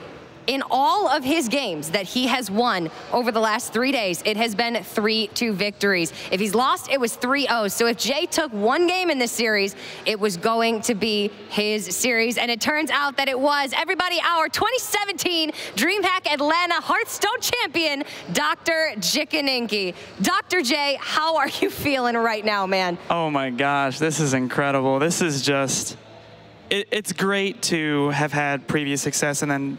[SPEAKER 1] in all of his games that he has won over the last 3 days, it has been 3-2 victories. If he's lost, it was 3-0. So if Jay took one game in this series, it was going to be his series. And it turns out that it was. Everybody, our 2017 DreamHack Atlanta Hearthstone champion, Dr. Drjikininiki. Dr. J, how are you feeling right now, man?
[SPEAKER 5] Oh my gosh, this is incredible. This is just, it's great to have had previous success and then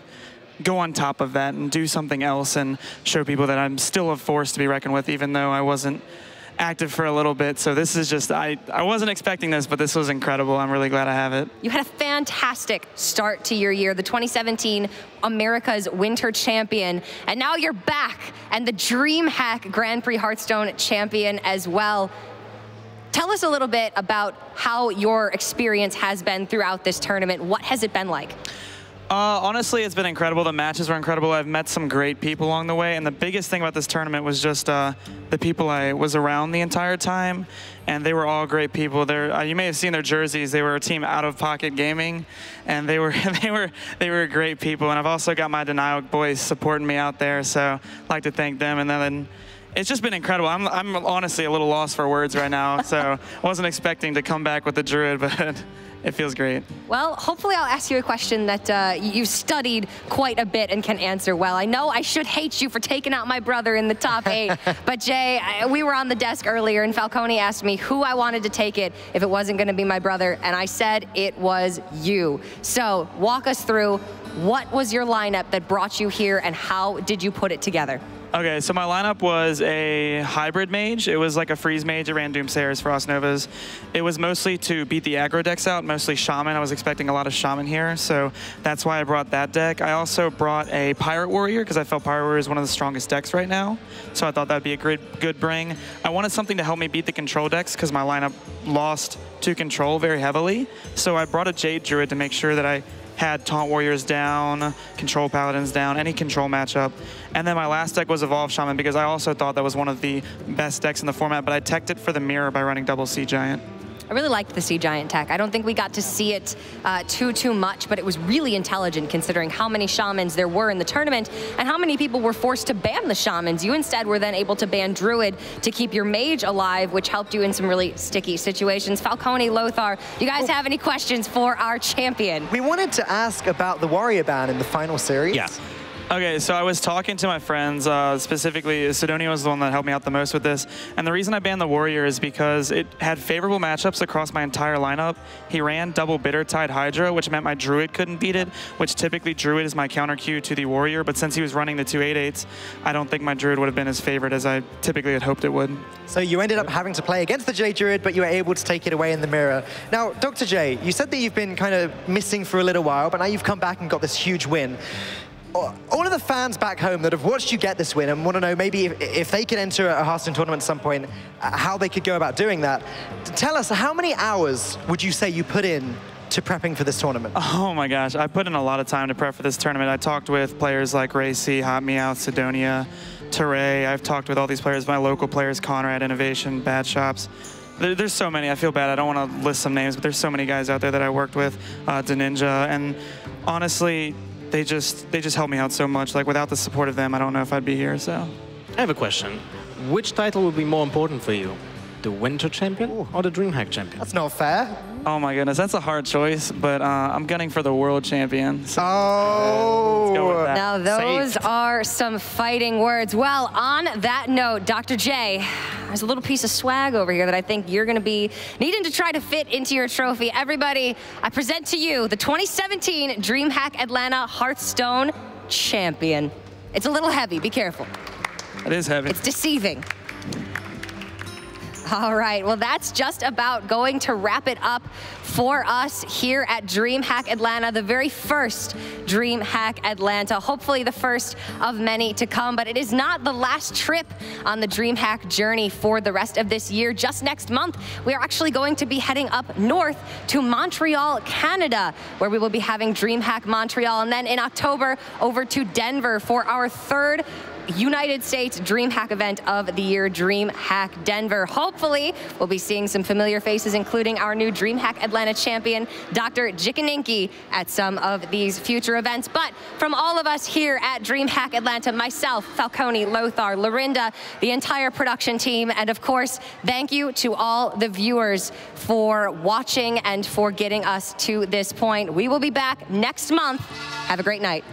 [SPEAKER 5] go on top of that and do something else and show people that I'm still a force to be reckoned with, even though I wasn't active for a little bit. So this is just, I wasn't expecting this, but this was incredible. I'm really glad I have it.
[SPEAKER 1] You had a fantastic start to your year, the 2017 America's Winter Champion, and now you're back and the DreamHack Grand Prix Hearthstone champion as well. Tell us a little bit about how your experience has been throughout this tournament. What has it been like?
[SPEAKER 5] Honestly, it's been incredible. The matches were incredible. I've met some great people along the way, and the biggest thing about this tournament was just the people I was around the entire time, and they were all great people. You may have seen their jerseys. They were a team Out of Pocket Gaming, and they were great people. And I've also got my Denial boys supporting me out there, so I'd like to thank them. And then it's just been incredible. I'm honestly a little lost for words right now, so I wasn't expecting to come back with the Druid, but it feels great.
[SPEAKER 1] Well, hopefully I'll ask you a question that you studied quite a bit and can answer well. I know I should hate you for taking out my brother in the top 8, but Jay, we were on the desk earlier and Falcone asked me who I wanted to take it if it wasn't going to be my brother, and I said it was you. So walk us through, what was your lineup that brought you here and how did you put it together?
[SPEAKER 5] Okay, so my lineup was a hybrid mage. It was like a freeze mage. It ran Doomsayers, Frost Novas. It was mostly to beat the aggro decks out, mostly Shaman. I was expecting a lot of Shaman here, so that's why I brought that deck. I also brought a Pirate Warrior because I felt Pirate Warrior is one of the strongest decks right now, so I thought that'd be a good bring. I wanted something to help me beat the control decks because my lineup lost to control very heavily, so I brought a Jade Druid to make sure that I had Taunt Warriors down, Control Paladins down, any control matchup. And then my last deck was Evolve Shaman because I also thought that was one of the best decks in the format, but I teched it for the mirror by running double Sea Giant.
[SPEAKER 1] I really liked the Sea Giant tech. I don't think we got to see it too much, but it was really intelligent considering how many Shamans there were in the tournament and how many people were forced to ban the Shamans. You instead were then able to ban Druid to keep your Mage alive, which helped you in some really sticky situations. Falcone, Lothar, you guys have any questions for our champion?
[SPEAKER 3] We wanted to ask about the Warrior ban in the final series.
[SPEAKER 5] Yeah. Okay, so I was talking to my friends, specifically Sidonia was the one that helped me out the most with this, and the reason I banned the Warrior is because it had favorable matchups across my entire lineup. He ran double Bitter Tide Hydra, which meant my Druid couldn't beat it, which typically Druid is my counter Q to the Warrior, but since he was running the 2 8/8s, I don't think my Druid would have been as favored as I typically had hoped it would.
[SPEAKER 3] So you ended up having to play against the J Druid, but you were able to take it away in the mirror. Now, Dr. J, you said that you've been kind of missing for a little while, but now you've come back and got this huge win. All of the fans back home that have watched you get this win and want to know maybe if they could enter a Hearthstone tournament at some point, how they could go about doing that. Tell us, how many hours would you say you put in to prepping for this tournament?
[SPEAKER 5] Oh my gosh, I put in a lot of time to prep for this tournament. I talked with players like Racy, Hot Meow, Sidonia, Teray. I've talked with all these players, my local players, Conrad, Innovation, Bad Shops. There's so many. I feel bad. I don't want to list some names, but there's so many guys out there that I worked with, Ninja, and honestly, they just helped me out so much. Like without the support of them, I don't know if I'd be here. So,
[SPEAKER 2] I have a question. Which title would be more important for you? The Winter Champion or the DreamHack Champion?
[SPEAKER 3] That's not fair.
[SPEAKER 5] oh my goodness, that's a hard choice, but I'm gunning for the World Champion. So,
[SPEAKER 3] oh.
[SPEAKER 5] let's go with that.
[SPEAKER 1] Now those are some fighting words. Well, on that note, Dr. J, there's a little piece of swag over here that I think you're going to be needing to try to fit into your trophy. Everybody, I present to you the 2017 DreamHack Atlanta Hearthstone Champion. It's a little heavy. Be careful.
[SPEAKER 5] It is heavy.
[SPEAKER 1] It's deceiving. All right, well, that's just about going to wrap it up for us here at DreamHack Atlanta, the very first DreamHack Atlanta, hopefully the first of many to come, but it is not the last trip on the DreamHack journey for the rest of this year. Just next month, we are actually going to be heading up north to Montreal, Canada, where we will be having DreamHack Montreal, and then in October over to Denver for our third United States DreamHack event of the year, DreamHack Denver. Hopefully, we'll be seeing some familiar faces, including our new DreamHack Atlanta champion, Dr. Drjikininiki, at some of these future events. But from all of us here at DreamHack Atlanta, myself, Falcone, Lothar, Lorinda, the entire production team, and of course, thank you to all the viewers for watching and for getting us to this point. We will be back next month. Have a great night.